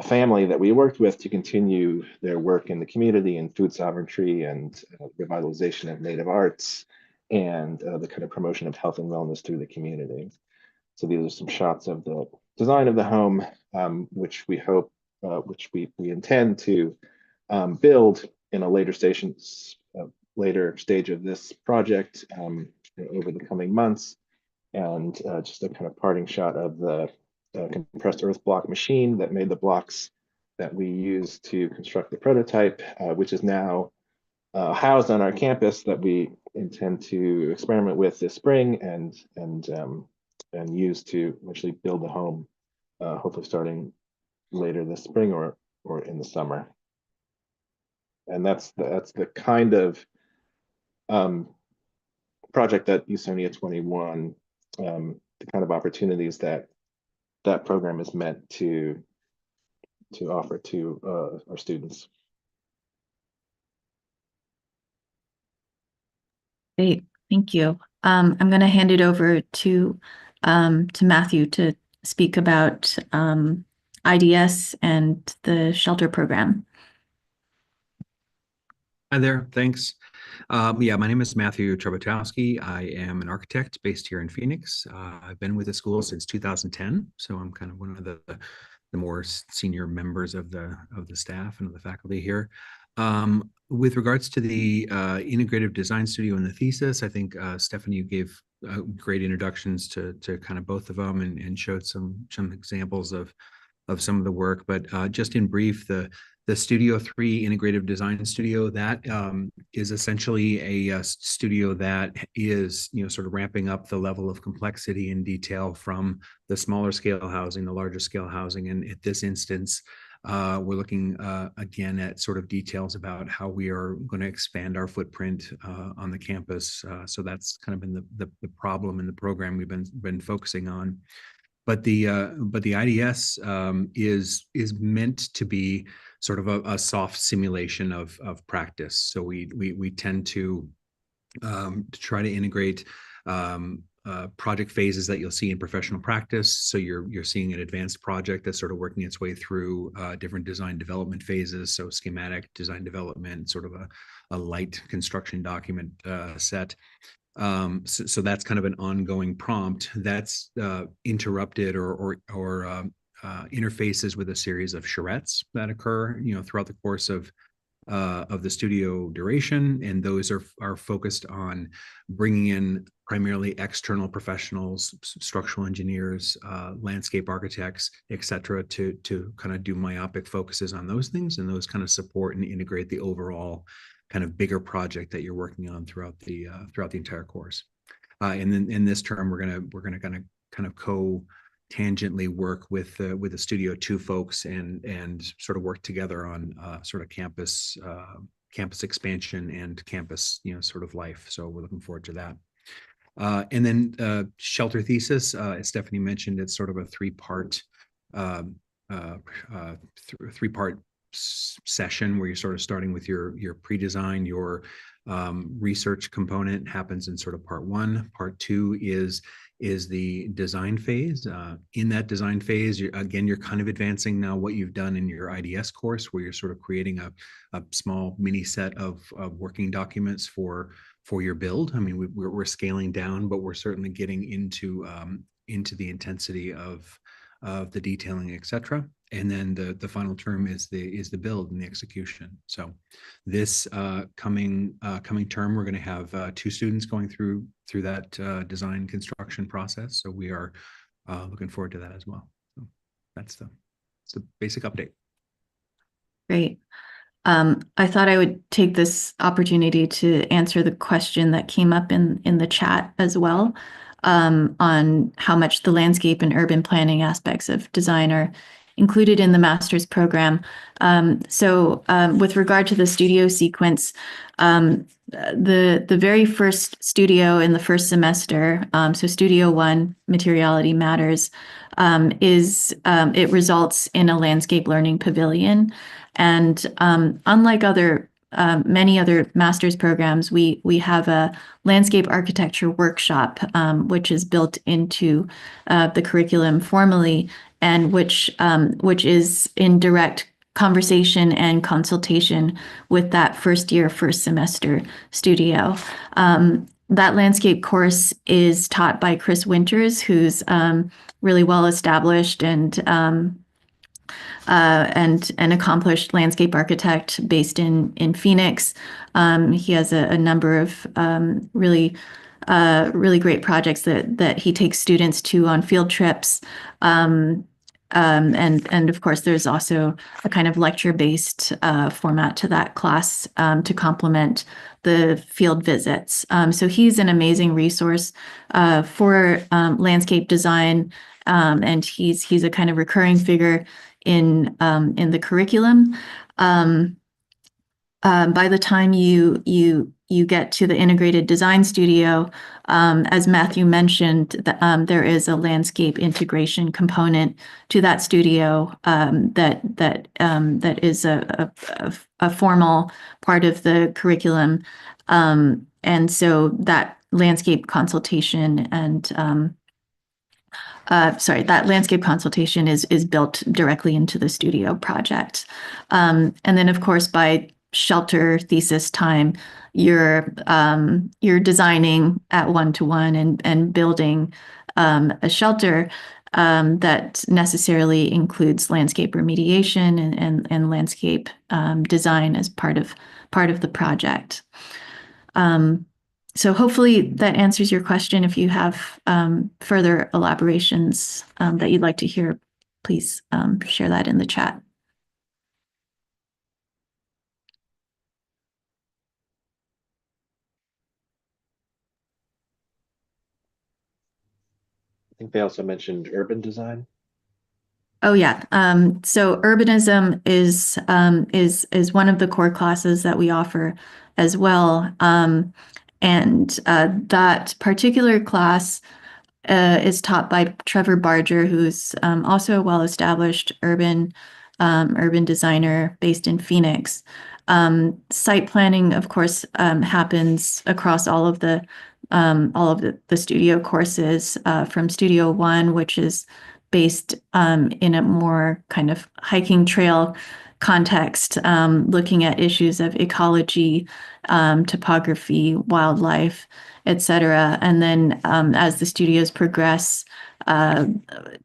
Speaker 5: family that we worked with to continue their work in the community in food sovereignty and revitalization of native arts, and the kind of promotion of health and wellness through the community. So these are some shots of the design of the home, which we hope, which we intend to build in a later stage of this project over the coming months. And just a kind of parting shot of the compressed earth block machine that made the blocks that we used to construct the prototype, which is now housed on our campus, that we intend to experiment with this spring and use to actually build the home, hopefully starting later this spring or in the summer. And that's the kind of project that Usonia 21, the kind of opportunities that program is meant to offer to our students.
Speaker 3: Great, thank you. I'm going to hand it over to Matthew to speak about IDS and the shelter program.
Speaker 6: Hi there, thanks. Yeah, my name is Matthew Trebotowski. I am an architect based here in Phoenix. I've been with the school since 2010, so I'm kind of one of the more senior members of the staff and of the faculty here. With regards to the integrative design studio and the thesis, I think Stephanie, you gave great introductions to kind of both of them, and showed some examples of some of the work. But just in brief, the Studio 3 Integrative Design Studio, that is essentially a studio that is, sort of ramping up the level of complexity and detail from the smaller scale housing, the larger scale housing. And at this instance, we're looking again at sort of details about how we are going to expand our footprint on the campus. So that's kind of been the problem in the program we've been focusing on. But the IDS is meant to be sort of a soft simulation of practice. So we tend to try to integrate project phases that you'll see in professional practice. So you're seeing an advanced project that's sort of working its way through different design development phases. So schematic design development, sort of a light construction document set. So that's kind of an ongoing prompt that's interrupted or interfaces with a series of charrettes that occur, throughout the course of the studio duration, and those are focused on bringing in primarily external professionals, structural engineers, landscape architects, etc., to kind of do myopic focuses on those things, and those kind of support and integrate the overall kind of bigger project that you're working on throughout the entire course. And then in this term, we're gonna kind of co-tangently work with the Studio 2 folks and sort of work together on sort of campus expansion and campus sort of life. So we're looking forward to that. And then shelter thesis, as Stephanie mentioned, it's sort of a three-part session where you're sort of starting with your pre-design. Your research component happens in sort of part one. Part two is is the design phase. In that design phase, you're kind of advancing now what you've done in your IDS course, where you're sort of creating a small mini set of working documents for your build. I mean, we're scaling down, but we're certainly getting into the intensity of the detailing, etc. And then the final term is the build and the execution. So this coming term, we're going to have 2 students going through that design construction process. So we are looking forward to that as well. So that's the basic update.
Speaker 3: Great. I thought I would take this opportunity to answer the question that came up in the chat as well, on how much the landscape and urban planning aspects of design are included in the master's program. With regard to the studio sequence, the very first studio in the first semester, so Studio 1, Materiality Matters, it results in a landscape learning pavilion. And unlike many other master's programs, we have a landscape architecture workshop, which is built into the curriculum formally, and which is in direct conversation and consultation with that first semester studio. That landscape course is taught by Chris Winters, who's really well established and an accomplished landscape architect based in Phoenix. He has a number of really great projects that he takes students to on field trips. And of course, there's also a kind of lecture-based format to that class to complement the field visits. So he's an amazing resource for landscape design, and he's a kind of recurring figure in the curriculum. By the time you get to the integrated design studio, as Matthew mentioned, there is a landscape integration component to that studio that is a formal part of the curriculum, and so that landscape consultation is built directly into the studio project. And then, of course, by shelter thesis time, you're designing at 1-to-1 and building a shelter that necessarily includes landscape remediation and landscape design as part of the project. So hopefully that answers your question. If you have further elaborations that you'd like to hear, please share that in the chat.
Speaker 5: I think they also mentioned urban design.
Speaker 3: Oh yeah. So urbanism is one of the core classes that we offer as well. And that particular class is taught by Trevor Barger, who's also a well-established urban designer based in Phoenix. Site planning, of course, happens across all of the studio courses, from Studio 1, which is based in a more kind of hiking trail context, looking at issues of ecology, topography, wildlife, etc. And then as the studios progress,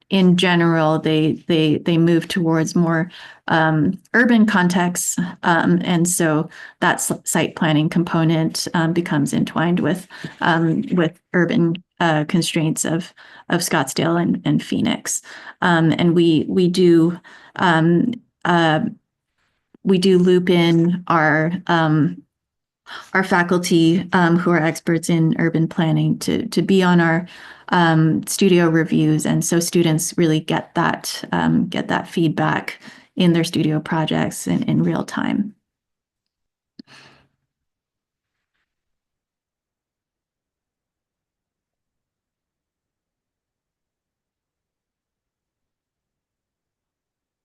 Speaker 3: in general, they move towards more urban contexts, and so that site planning component becomes entwined with urban constraints of Scottsdale and Phoenix, and we do loop in our faculty who are experts in urban planning to be on our studio reviews, and so students really get that feedback in their studio projects in real time.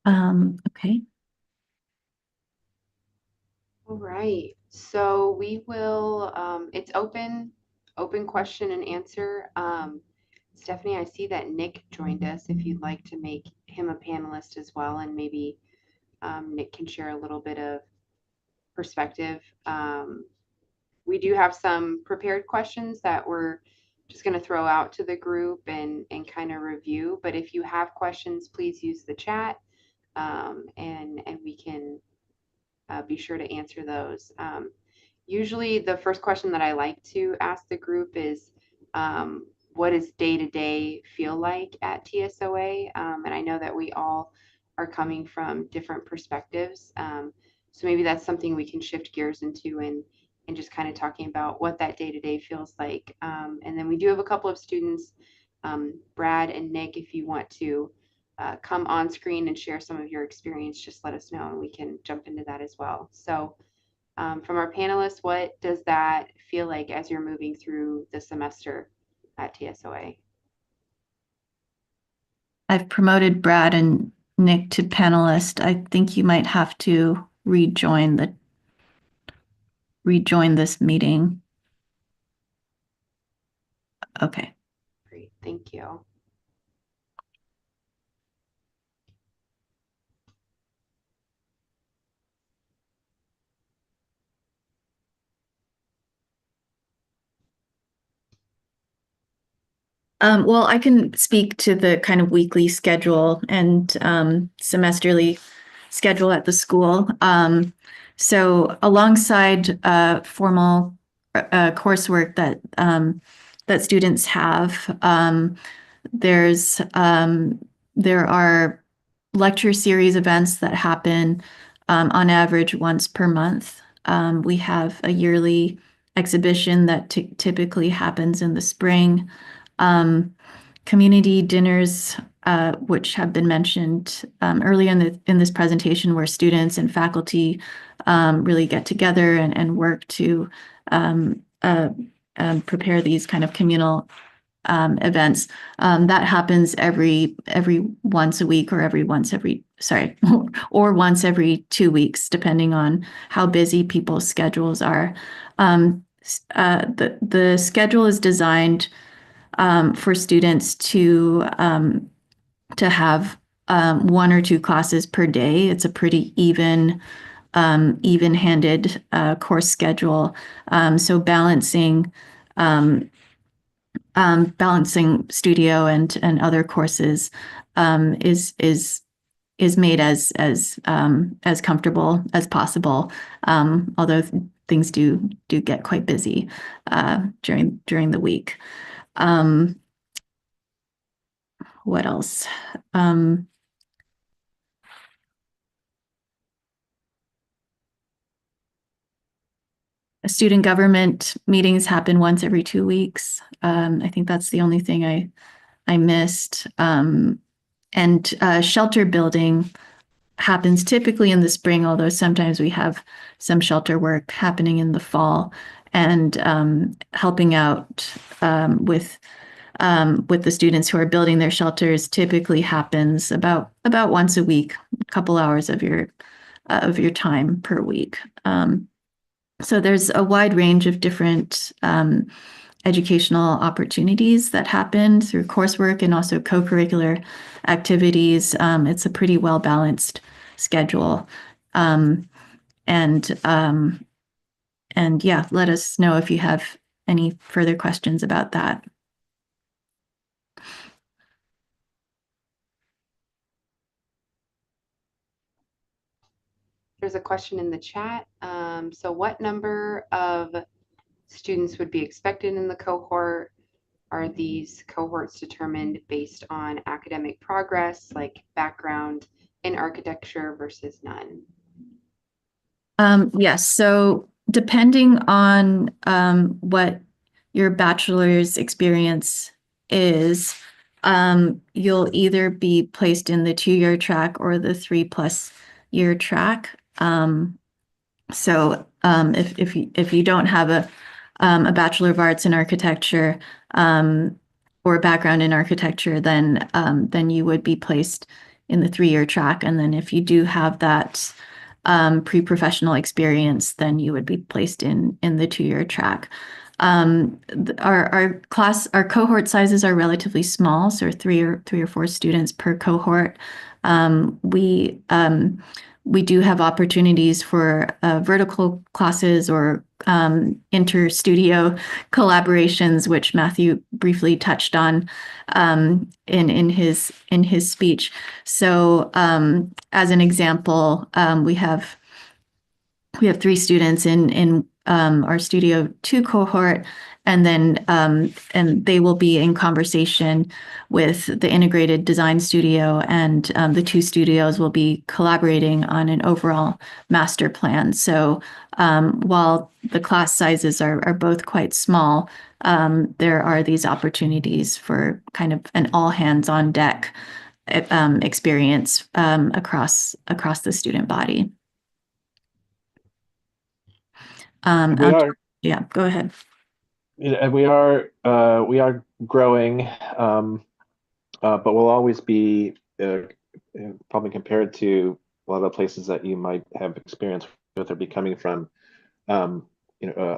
Speaker 3: Okay.
Speaker 1: All right. So we will, it's open question and answer. Stephanie, I see that Nick joined us. If you'd like to make him a panelist as well, and maybe Nick can share a little bit of perspective. We do have some prepared questions that we're just going to throw out to the group and kind of review. But if you have questions, please use the chat, and we can be sure to answer those. Usually the first question that I like to ask the group is, what does day-to-day feel like at TSOA? And I know that we all are coming from different perspectives. So maybe that's something we can shift gears into and just kind of talking about what that day-to-day feels like. And then we do have a couple of students, Brad and Nick, if you want to come on screen and share some of your experience, just let us know and we can jump into that as well. So from our panelists, what does that feel like as you're moving through the semester at TSOA?
Speaker 3: I've promoted Brad and Nick to panelist. I think you might have to rejoin this meeting. Okay.
Speaker 1: Great, thank you.
Speaker 3: Well, I can speak to the kind of weekly schedule and semesterly schedule at the school. So alongside formal coursework that students have, there are lecture series events that happen on average once per month. We have a yearly exhibition that typically happens in the spring. Community dinners, which have been mentioned earlier in this presentation, where students and faculty really get together and work to prepare these kind of communal events. That happens every once a week, or or once every 2 weeks, depending on how busy people's schedules are. The schedule is designed for students to have 1 or 2 classes per day. It's a pretty even-handed course schedule. So balancing studio and other courses is made as comfortable as possible. Although things do get quite busy during the week. What else? Student government meetings happen once every 2 weeks. I think that's the only thing I missed. And shelter building happens typically in the spring, although sometimes we have some shelter work happening in the fall, and helping out with the students who are building their shelters typically happens about once a week, a couple hours of your time per week. So there's a wide range of different educational opportunities that happen through coursework and also co-curricular activities. It's a pretty well-balanced schedule. And yeah, let us know if you have any further questions about that.
Speaker 1: There's a question in the chat. So what number of students would be expected in the cohort? Are these cohorts determined based on academic progress, like background in architecture versus none?
Speaker 3: Yes, so depending on what your bachelor's experience is, you'll either be placed in the 2-year track or the 3+ year track. So if you don't have a Bachelor of Arts in Architecture or a background in architecture, then you would be placed in the 3-year track. And then if you do have that pre-professional experience, then you would be placed in the 2-year track. Our cohort sizes are relatively small, so three or four students per cohort. We do have opportunities for vertical classes or inter-studio collaborations, which Matthew briefly touched on in his speech. So, as an example, we have three students in our Studio 2 cohort, and then and they will be in conversation with the integrated design studio, and the two studios will be collaborating on an overall master plan. So while the class sizes are both quite small, there are these opportunities for kind of an all hands on deck experience across the student body.
Speaker 5: We are,
Speaker 3: Yeah, go ahead.
Speaker 5: and we are growing, but we'll always be probably compared to a lot of the places that you might have experience with or be coming from, a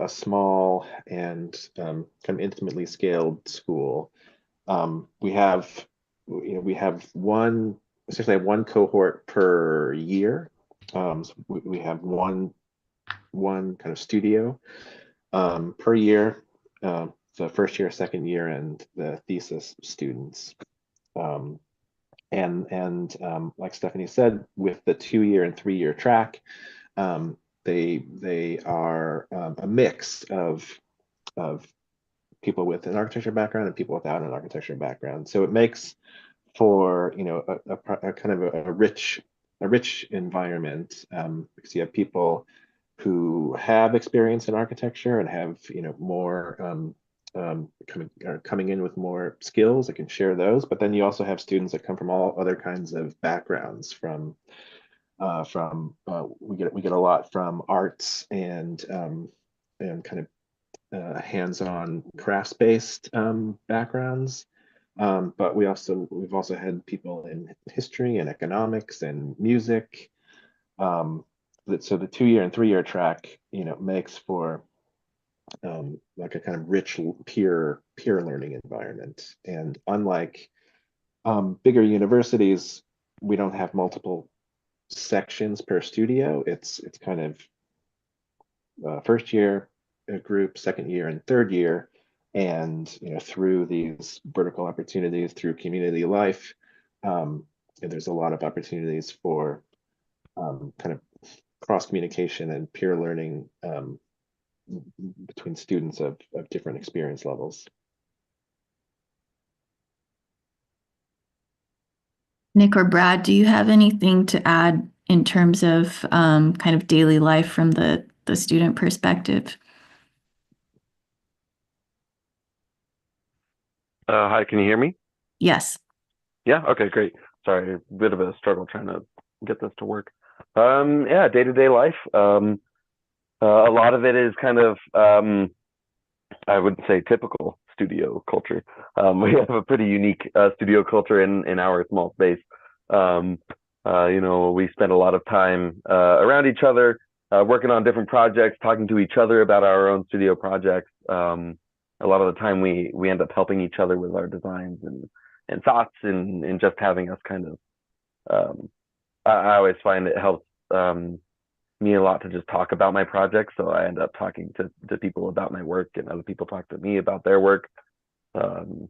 Speaker 5: small and kind of intimately scaled school. We have, we have essentially one cohort per year. So we have one kind of studio per year. So first year, second year, and the thesis students. And like Stephanie said, with the 2-year and 3-year track, they are a mix of people with an architecture background and people without an architecture background. So it makes for a kind of a rich environment, because you have people who have experience in architecture and have more coming in with more skills that can share those. But then you also have students that come from all other kinds of backgrounds. We get a lot from arts and kind of hands-on crafts-based backgrounds. But we've also had people in history and economics and music. So the 2-year and 3-year track, makes for like a kind of rich peer learning environment. And unlike bigger universities, we don't have multiple sections per studio. It's kind of first year group, second year, and third year. And through these vertical opportunities, through community life, there's a lot of opportunities for kind of cross communication and peer learning between students of different experience levels.
Speaker 3: Nick or Brad, do you have anything to add in terms of kind of daily life from the student perspective?
Speaker 7: Hi, can you hear me?
Speaker 3: Yes.
Speaker 7: Yeah, okay, great. Sorry, a bit of a struggle trying to get this to work. Yeah, day-to-day life. A lot of it is kind of, I would say, typical studio culture. We have a pretty unique studio culture in our small space. We spend a lot of time around each other, working on different projects, talking to each other about our own studio projects. A lot of the time we end up helping each other with our designs and thoughts, and just having us kind of, I always find it helps me a lot to just talk about my projects. So I end up talking to people about my work, and other people talk to me about their work. And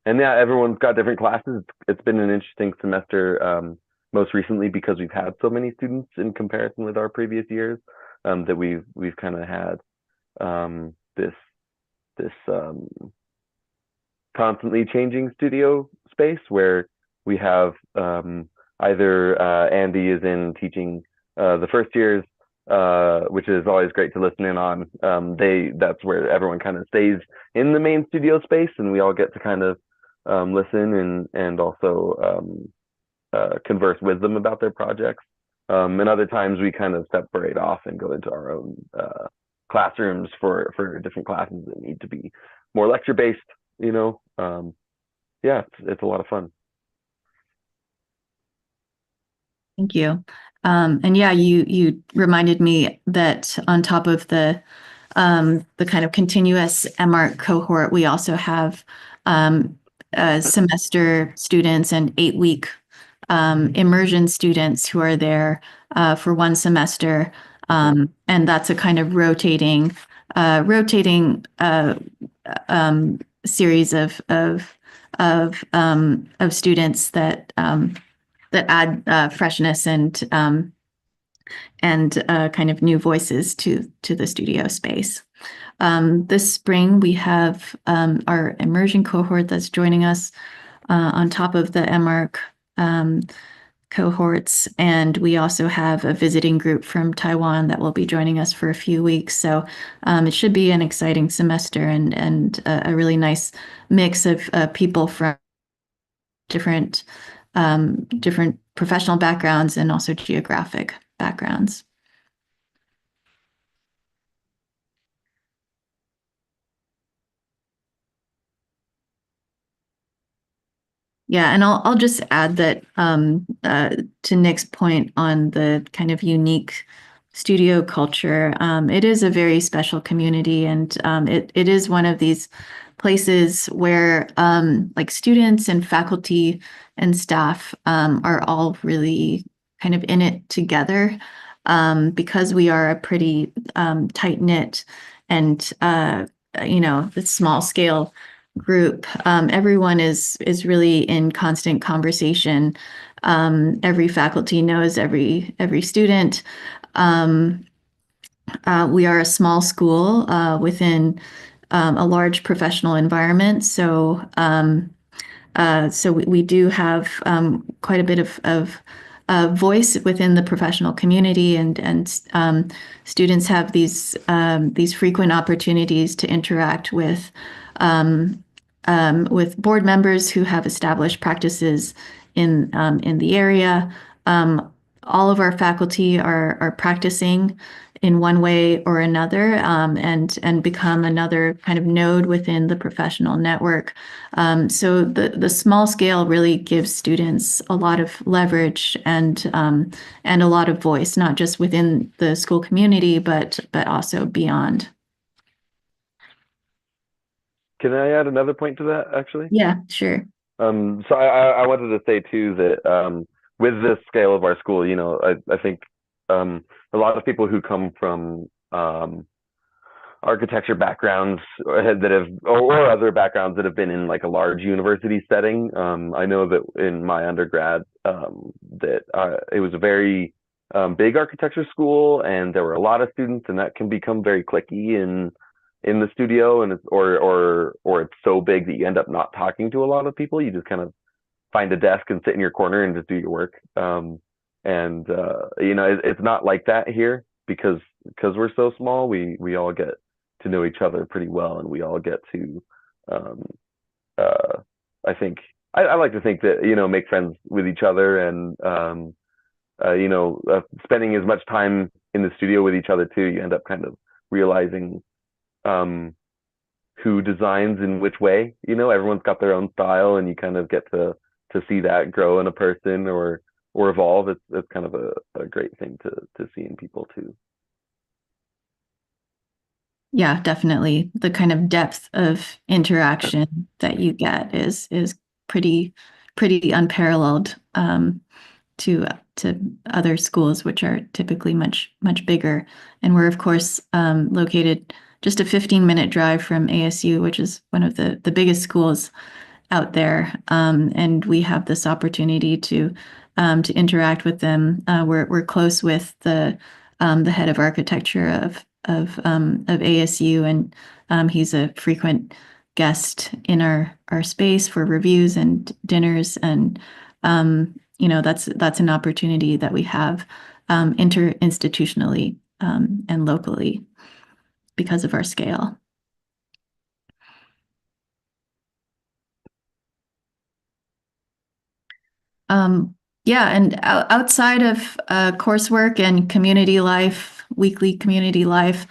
Speaker 7: yeah, everyone's got different classes. It's been an interesting semester, most recently because we've had so many students in comparison with our previous years, that we've kind of had this constantly changing studio space where we have either Andy is in teaching the first years, which is always great to listen in on. That's where everyone kind of stays in the main studio space, and we all get to kind of listen and also converse with them about their projects. And other times we kind of separate off and go into our own classrooms for different classes that need to be more lecture based. Yeah, it's a lot of fun.
Speaker 3: Thank you. And yeah, you reminded me that on top of the the kind of continuous MARC cohort, we also have semester students and 8-week immersion students who are there for one semester. And that's a kind of rotating series of students that add freshness and kind of new voices to the studio space. This spring, we have our immersion cohort that's joining us on top of the MARC cohorts. And we also have a visiting group from Taiwan that will be joining us for a few weeks. So it should be an exciting semester and a really nice mix of people from different professional backgrounds and also geographic backgrounds. Yeah, and I'll just add that to Nick's point on the kind of unique studio culture, it is a very special community, and it is one of these places where like students and faculty and staff are all really kind of in it together because we are a pretty tight-knit and the small scale group. Everyone is really in constant conversation. Every faculty knows every student. We are a small school within a large professional environment, so we do have quite a bit of voice within the professional community, and students have these frequent opportunities to interact with board members who have established practices in the area. All of our faculty are practicing in one way or another, and become another kind of node within the professional network. So the small scale really gives students a lot of leverage and a lot of voice, not just within the school community, but also beyond.
Speaker 7: Can I add another point to that, actually?
Speaker 3: Yeah, sure.
Speaker 7: So I wanted to say too that with this scale of our school, I think a lot of people who come from architecture backgrounds that have or other backgrounds that have been in like a large university setting. I know that in my undergrad that it was a very big architecture school, and there were a lot of students, and that can become very cliquey in the studio, and or it's so big that you end up not talking to a lot of people. You just kind of find a desk and sit in your corner and just do your work. It's not like that here because we're so small. We all get to know each other pretty well, and we all get to I think I like to think that make friends with each other, and spending as much time in the studio with each other too. You end up kind of realizing who designs in which way. Everyone's got their own style, and you kind of get to see that grow in a person or evolve. It's kind of a great thing to see in people too.
Speaker 3: Yeah, definitely. The kind of depth of interaction that you get is pretty unparalleled to other schools, which are typically much bigger. And we're of course located just a 15-minute drive from ASU, which is one of the biggest schools out there, and we have this opportunity to interact with them. We're close with the head of architecture of ASU, and he's a frequent guest in our space for reviews and dinners, and that's an opportunity that we have interinstitutionally and locally because of our scale. Yeah, and outside of coursework and community life, weekly community life,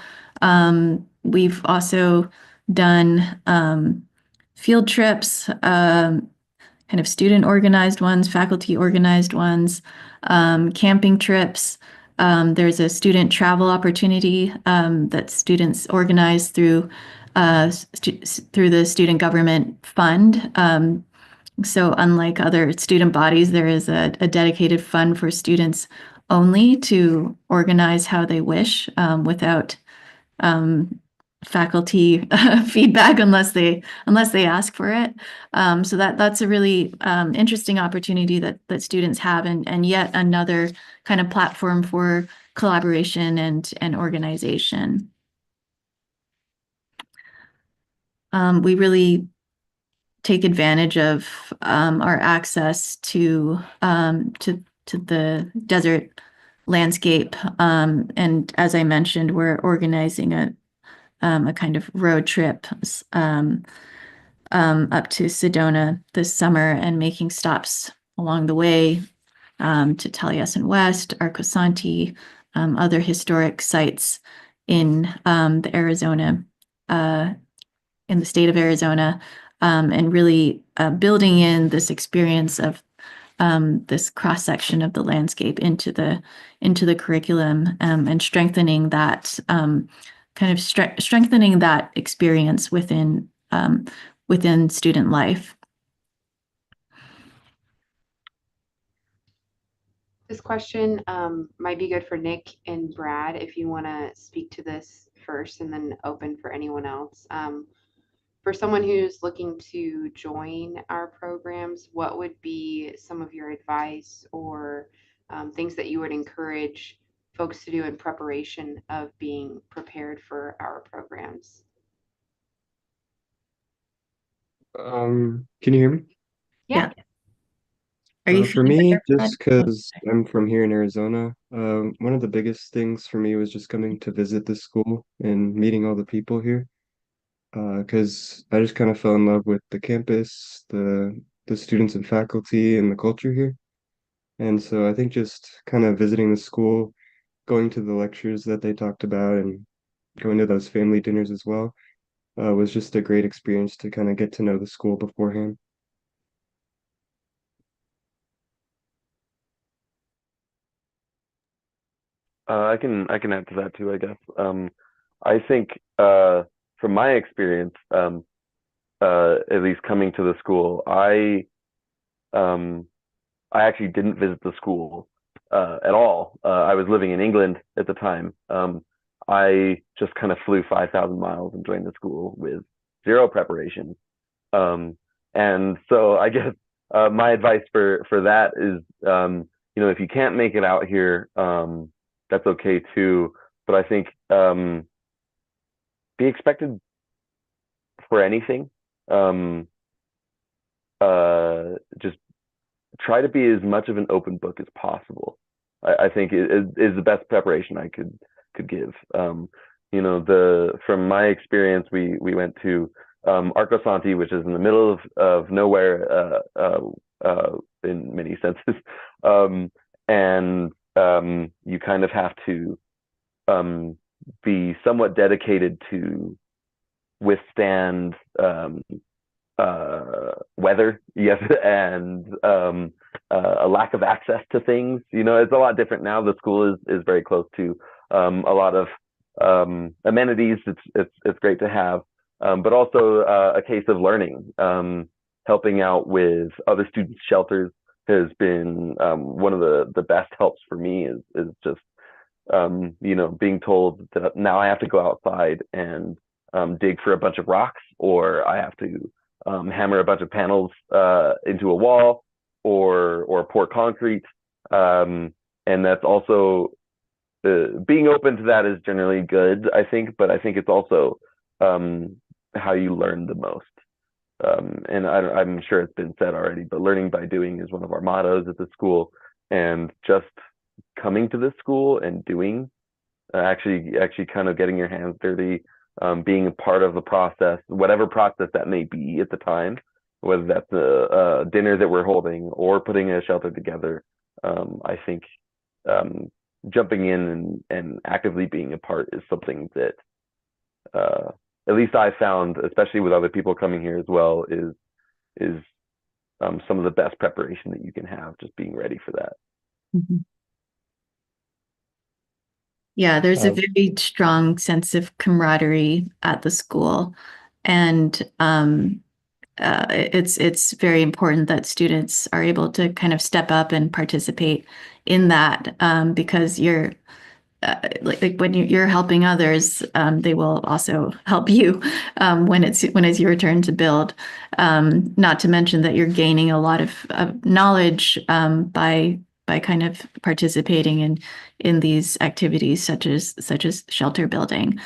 Speaker 3: we've also done field trips, kind of student organized ones, faculty organized ones, camping trips. There's a student travel opportunity that students organize through through the Student Government Fund. So unlike other student bodies, there is a dedicated fund for students only to organize how they wish without faculty feedback unless they ask for it. So that's a really interesting opportunity that students have, and yet another kind of platform for collaboration and organization. We really take advantage of our access to the desert landscape. And as I mentioned, we're organizing a kind of road trip up to Sedona this summer and making stops along the way to Taliesin West, Arcosanti, other historic sites in the Arizona, in the state of Arizona, and really building in this experience of this cross section of the landscape into the curriculum, and strengthening that strengthening that experience within student life.
Speaker 1: This question might be good for Nick and Brad if you want to speak to this first and then open for anyone else. For someone who's looking to join our programs, what would be some of your advice or things that you would encourage folks to do in preparation of being prepared for our programs?
Speaker 8: Can you hear me?
Speaker 1: Yeah.
Speaker 3: Are you
Speaker 8: For
Speaker 3: feeling
Speaker 8: me,
Speaker 3: better, Brad?
Speaker 8: just because I'm from here in Arizona, one of the biggest things for me was just coming to visit the school and meeting all the people here. Because I just kind of fell in love with the campus, the students and faculty, and the culture here. And so I think just kind of visiting the school, going to the lectures that they talked about, and going to those family dinners as well, was just a great experience to kind of get to know the school beforehand.
Speaker 7: I can add to that too, I guess. I think from my experience, at least coming to the school, I actually didn't visit the school at all. I was living in England at the time. I just kind of flew 5,000 miles and joined the school with zero preparation. And so I guess my advice for that is, if you can't make it out here, that's okay too. But I think be expected for anything. Just try to be as much of an open book as possible. I think is the best preparation I could give. From my experience, we went to Arcosanti, which is in the middle of nowhere in many senses, and you kind of have to be somewhat dedicated to withstand weather, yes, and a lack of access to things. It's a lot different now. The school is very close to a lot of amenities. It's great to have, but also a case of learning. Helping out with other students' shelters has been one of the best helps for me. Is just being told that now I have to go outside and dig for a bunch of rocks, or I have to hammer a bunch of panels into a wall, or pour concrete, and that's also being open to that is generally good, I think, but I think it's also how you learn the most. And I'm sure it's been said already, but learning by doing is one of our mottos at the school, and just coming to this school and doing, actually kind of getting your hands dirty, being a part of the process, whatever process that may be at the time, whether that's a dinner that we're holding or putting a shelter together. I think jumping in and actively being a part is something that at least I found, especially with other people coming here as well, is some of the best preparation that you can have, just being ready for that.
Speaker 3: Mm-hmm. Yeah, there's a
Speaker 4: Um,
Speaker 3: very strong sense of camaraderie at the school, and it's very important that students are able to kind of step up and participate in that, because you're like when you're helping others, they will also help you when it's your turn to build. Not to mention that you're gaining a lot of knowledge by kind of participating in these activities such as shelter building.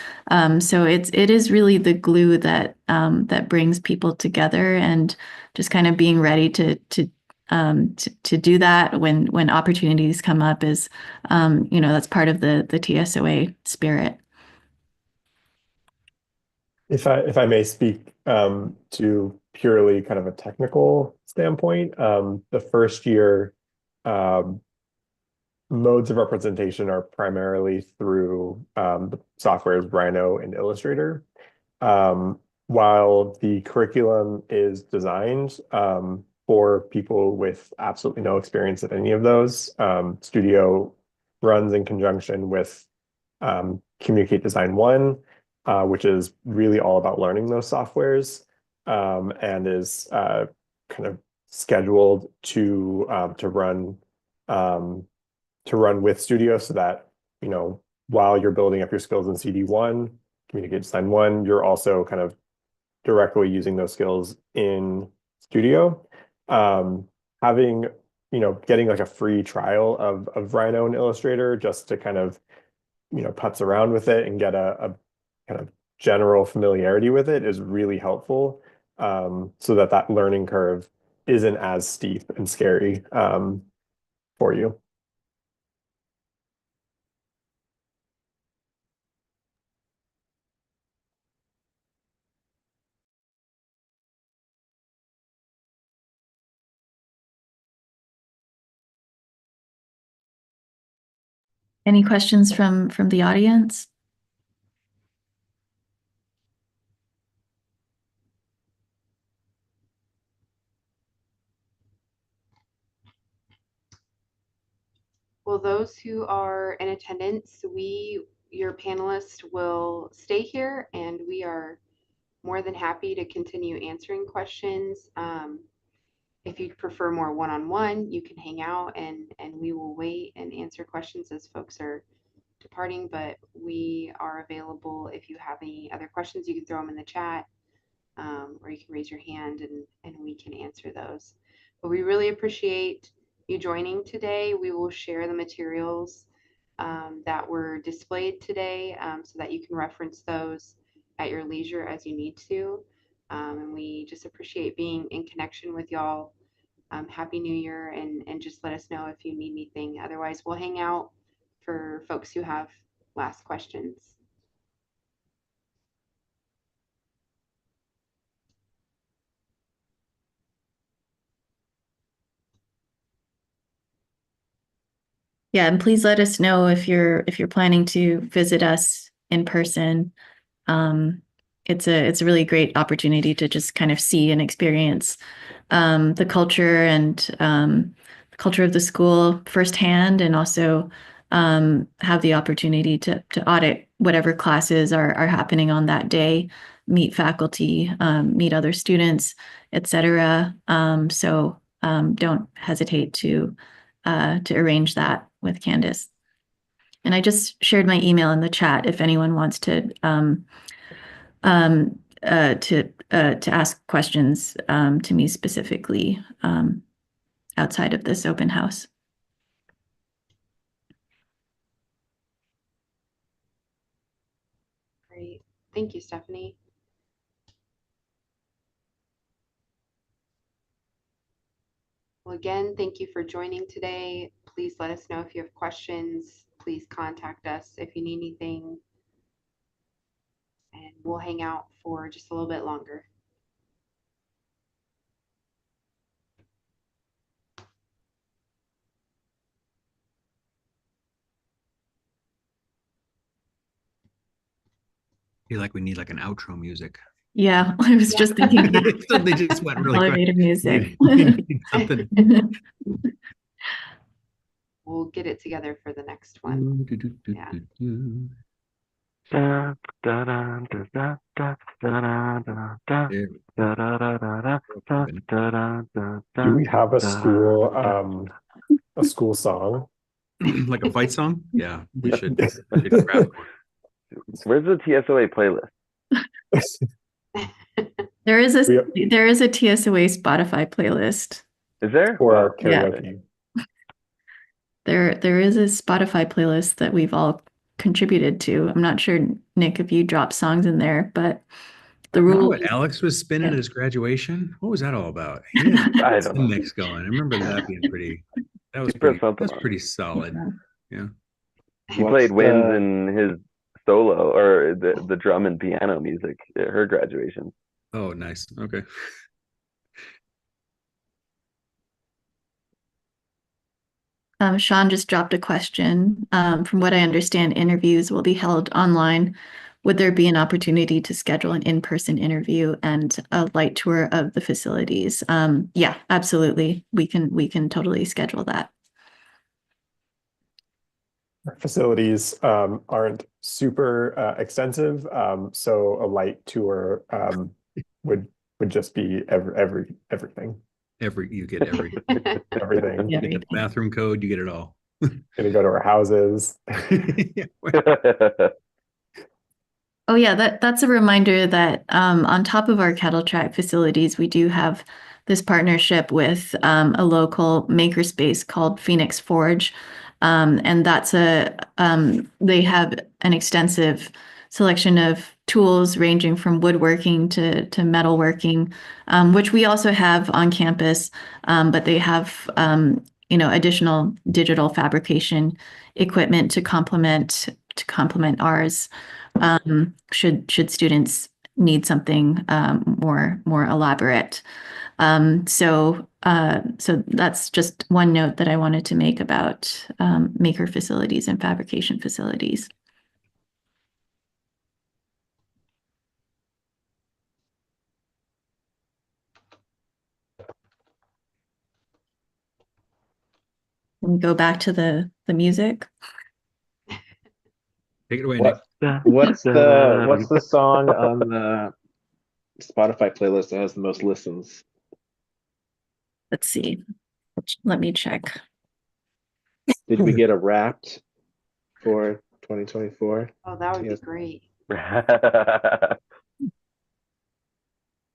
Speaker 3: So it is really the glue that brings people together, and just kind of being ready to do that when opportunities come up is, that's part of the TSOA spirit.
Speaker 4: if I may speak to purely kind of a technical standpoint, the first year um, modes of representation are primarily through the softwares Rhino and Illustrator. Um, while the curriculum is designed for people with absolutely no experience at any of those, Studio runs in conjunction with Communicate Design 1, which is really all about learning those softwares, and is kind of scheduled um, to run with Studio, so that, while you're building up your skills in CD1, Communicate Design 1, you're also kind of directly using those skills in Studio. Um, having, getting like a free trial of Rhino and Illustrator, just to kind of, putz around with it and get a kind of general familiarity with it, is really helpful, so that learning curve isn't as steep and scary for you.
Speaker 3: Any questions from the audience?
Speaker 1: Well, those who are in attendance, your panelists will stay here, and we are more than happy to continue answering questions. If you'd prefer more one-on-one, you can hang out, and we will wait and answer questions as folks are departing, but we are available. If you have any other questions, you can throw them in the chat, or you can raise your hand, and we can answer those. But we really appreciate you joining today. We will share the materials that were displayed today, so that you can reference those at your leisure as you need to. And we just appreciate being in connection with y'all. Happy New Year, and just let us know if you need anything. Otherwise, we'll hang out for folks who have last questions.
Speaker 3: Yeah, and please let us know if you're planning to visit us in person. Um, it's a really great opportunity to just kind of see and experience the culture and the culture of the school firsthand, and also have the opportunity to audit whatever classes are happening on that day, meet faculty, meet other students, etc. So don't hesitate to arrange that with Candace. And I just shared my email in the chat if anyone wants to ask questions to me specifically outside of this open house.
Speaker 1: Great. Thank you, Stephanie. Well, again, thank you for joining today. Please let us know if you have questions. Please contact us if you need anything, and we'll hang out for just a little bit longer.
Speaker 6: I feel like we need like an outro music.
Speaker 3: Yeah, I was just thinking that.
Speaker 6: So they just went really quick.
Speaker 3: Elevator music.
Speaker 6: We need something.
Speaker 1: we'll get it together for the next one. Yeah.
Speaker 7: Da, da, da, da, da, da, da, da,
Speaker 6: There
Speaker 7: da, da, da, da, da, da, da, da, da,
Speaker 4: Do we have
Speaker 7: da.
Speaker 4: a school song?
Speaker 6: like a fight song? Yeah, we should craft one.
Speaker 7: Where's the TSOA playlist?
Speaker 3: There is a
Speaker 4: We-
Speaker 3: there is a TSOA Spotify playlist.
Speaker 7: Is there?
Speaker 4: For our
Speaker 7: Wow.
Speaker 3: Yeah.
Speaker 4: karaoke.
Speaker 3: There is a Spotify playlist that we've all contributed to. I'm not sure, Nick, if you drop songs in there, but the
Speaker 6: Remember
Speaker 3: rule
Speaker 6: what Alex was spinning
Speaker 3: Yeah.
Speaker 6: at his graduation? What was that all about? He had
Speaker 7: I
Speaker 6: some
Speaker 7: don't know.
Speaker 6: mix going. I remember that being pretty. That was
Speaker 7: He put
Speaker 6: pretty.
Speaker 7: something
Speaker 6: That's
Speaker 7: on.
Speaker 6: pretty solid. Yeah.
Speaker 7: She
Speaker 5: What's
Speaker 7: played winds
Speaker 5: the-
Speaker 7: in his solo or the drum and piano music at her graduation.
Speaker 6: Oh, nice. Okay.
Speaker 3: Sean just dropped a question. From what I understand, interviews will be held online. Would there be an opportunity to schedule an in-person interview and a light tour of the facilities? Yeah, absolutely. We can totally schedule that.
Speaker 4: Our facilities aren't super extensive, so a light tour would just be everything.
Speaker 6: You get every
Speaker 4: Everything.
Speaker 3: Yeah.
Speaker 6: you get the bathroom code, you get it all.
Speaker 4: Gonna go to our houses.
Speaker 6: Yeah.
Speaker 3: Oh yeah, that's a reminder that on top of our cattle track facilities, we do have this partnership with a local makerspace called Phoenix Forge, and they have an extensive selection of tools ranging from woodworking to metalworking, which we also have on campus, but they have additional digital fabrication equipment to complement ours. Should students need something more elaborate. So that's just one note that I wanted to make about maker facilities and fabrication facilities. And go back to the music.
Speaker 6: Take it away, Nick.
Speaker 5: What's the song on the Spotify playlist that has the most listens?
Speaker 3: Let's see. Let me check.
Speaker 5: Did we get a Wrapped for 2024?
Speaker 1: Oh, that would be
Speaker 5: Yes.
Speaker 1: great.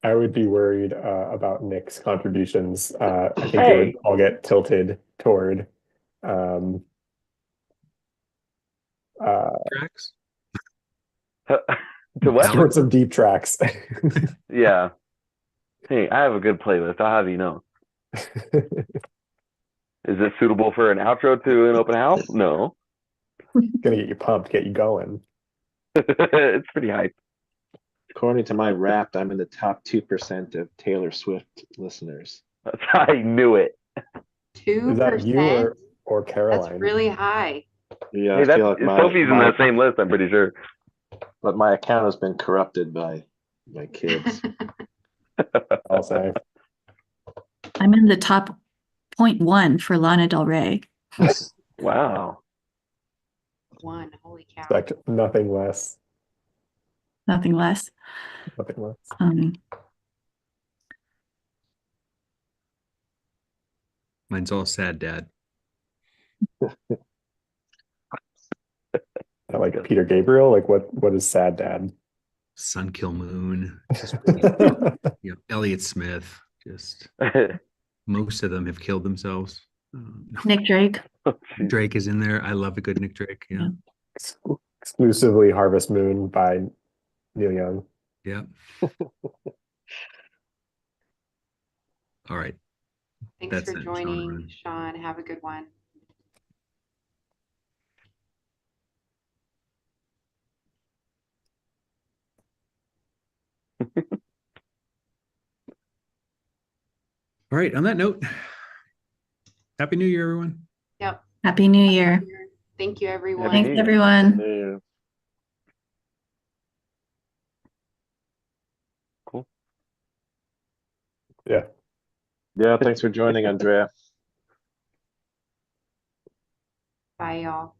Speaker 4: I would be worried about Nick's contributions. I think it
Speaker 7: Hey.
Speaker 4: would all get tilted toward um,
Speaker 6: Tracks.
Speaker 7: To what?
Speaker 4: toward some deep tracks.
Speaker 7: Yeah. Hey, I have a good playlist. I'll have you know. Is it suitable for an outro to an open house? No.
Speaker 4: Gonna get you pumped, get you going.
Speaker 7: It's pretty hype.
Speaker 5: According to my Wrapped, I'm in the top 2% of Taylor Swift listeners.
Speaker 7: I knew it.
Speaker 4: Is that you
Speaker 1: 2%?
Speaker 4: or
Speaker 1: That's
Speaker 4: Caroline?
Speaker 1: really high.
Speaker 5: Yeah,
Speaker 7: Hey,
Speaker 5: I
Speaker 7: that's
Speaker 5: feel like
Speaker 7: Sophie's in that same list, I'm pretty sure.
Speaker 5: but my account has been corrupted by my kids.
Speaker 4: I'll say.
Speaker 3: I'm in the top 0.1 for Lana Del Rey.
Speaker 7: Wow.
Speaker 1: One, holy cow.
Speaker 4: Expect nothing less.
Speaker 3: Nothing less.
Speaker 4: Nothing less.
Speaker 6: Mine's all sad, Dad.
Speaker 4: Like Peter Gabriel. Like what is sad, Dad?
Speaker 6: Sun Kill Moon. Elliott Smith. Just most of them have killed themselves.
Speaker 3: Nick Drake.
Speaker 6: Drake is in there. I love a good Nick Drake. Yeah.
Speaker 4: Exclusively Harvest Moon by Neil Young.
Speaker 6: Yeah. All right.
Speaker 1: Thanks
Speaker 6: That's
Speaker 1: for
Speaker 6: it,
Speaker 1: joining, Sean. Have a good one.
Speaker 6: All right. On that note, Happy New Year, everyone.
Speaker 1: Yep.
Speaker 3: Happy New Year.
Speaker 1: Thank you, everyone.
Speaker 3: Thanks,
Speaker 7: Year.
Speaker 3: everyone.
Speaker 5: Yeah.
Speaker 7: Cool.
Speaker 4: Yeah.
Speaker 5: Yeah, thanks for joining, Andrea.
Speaker 1: Bye, y'all.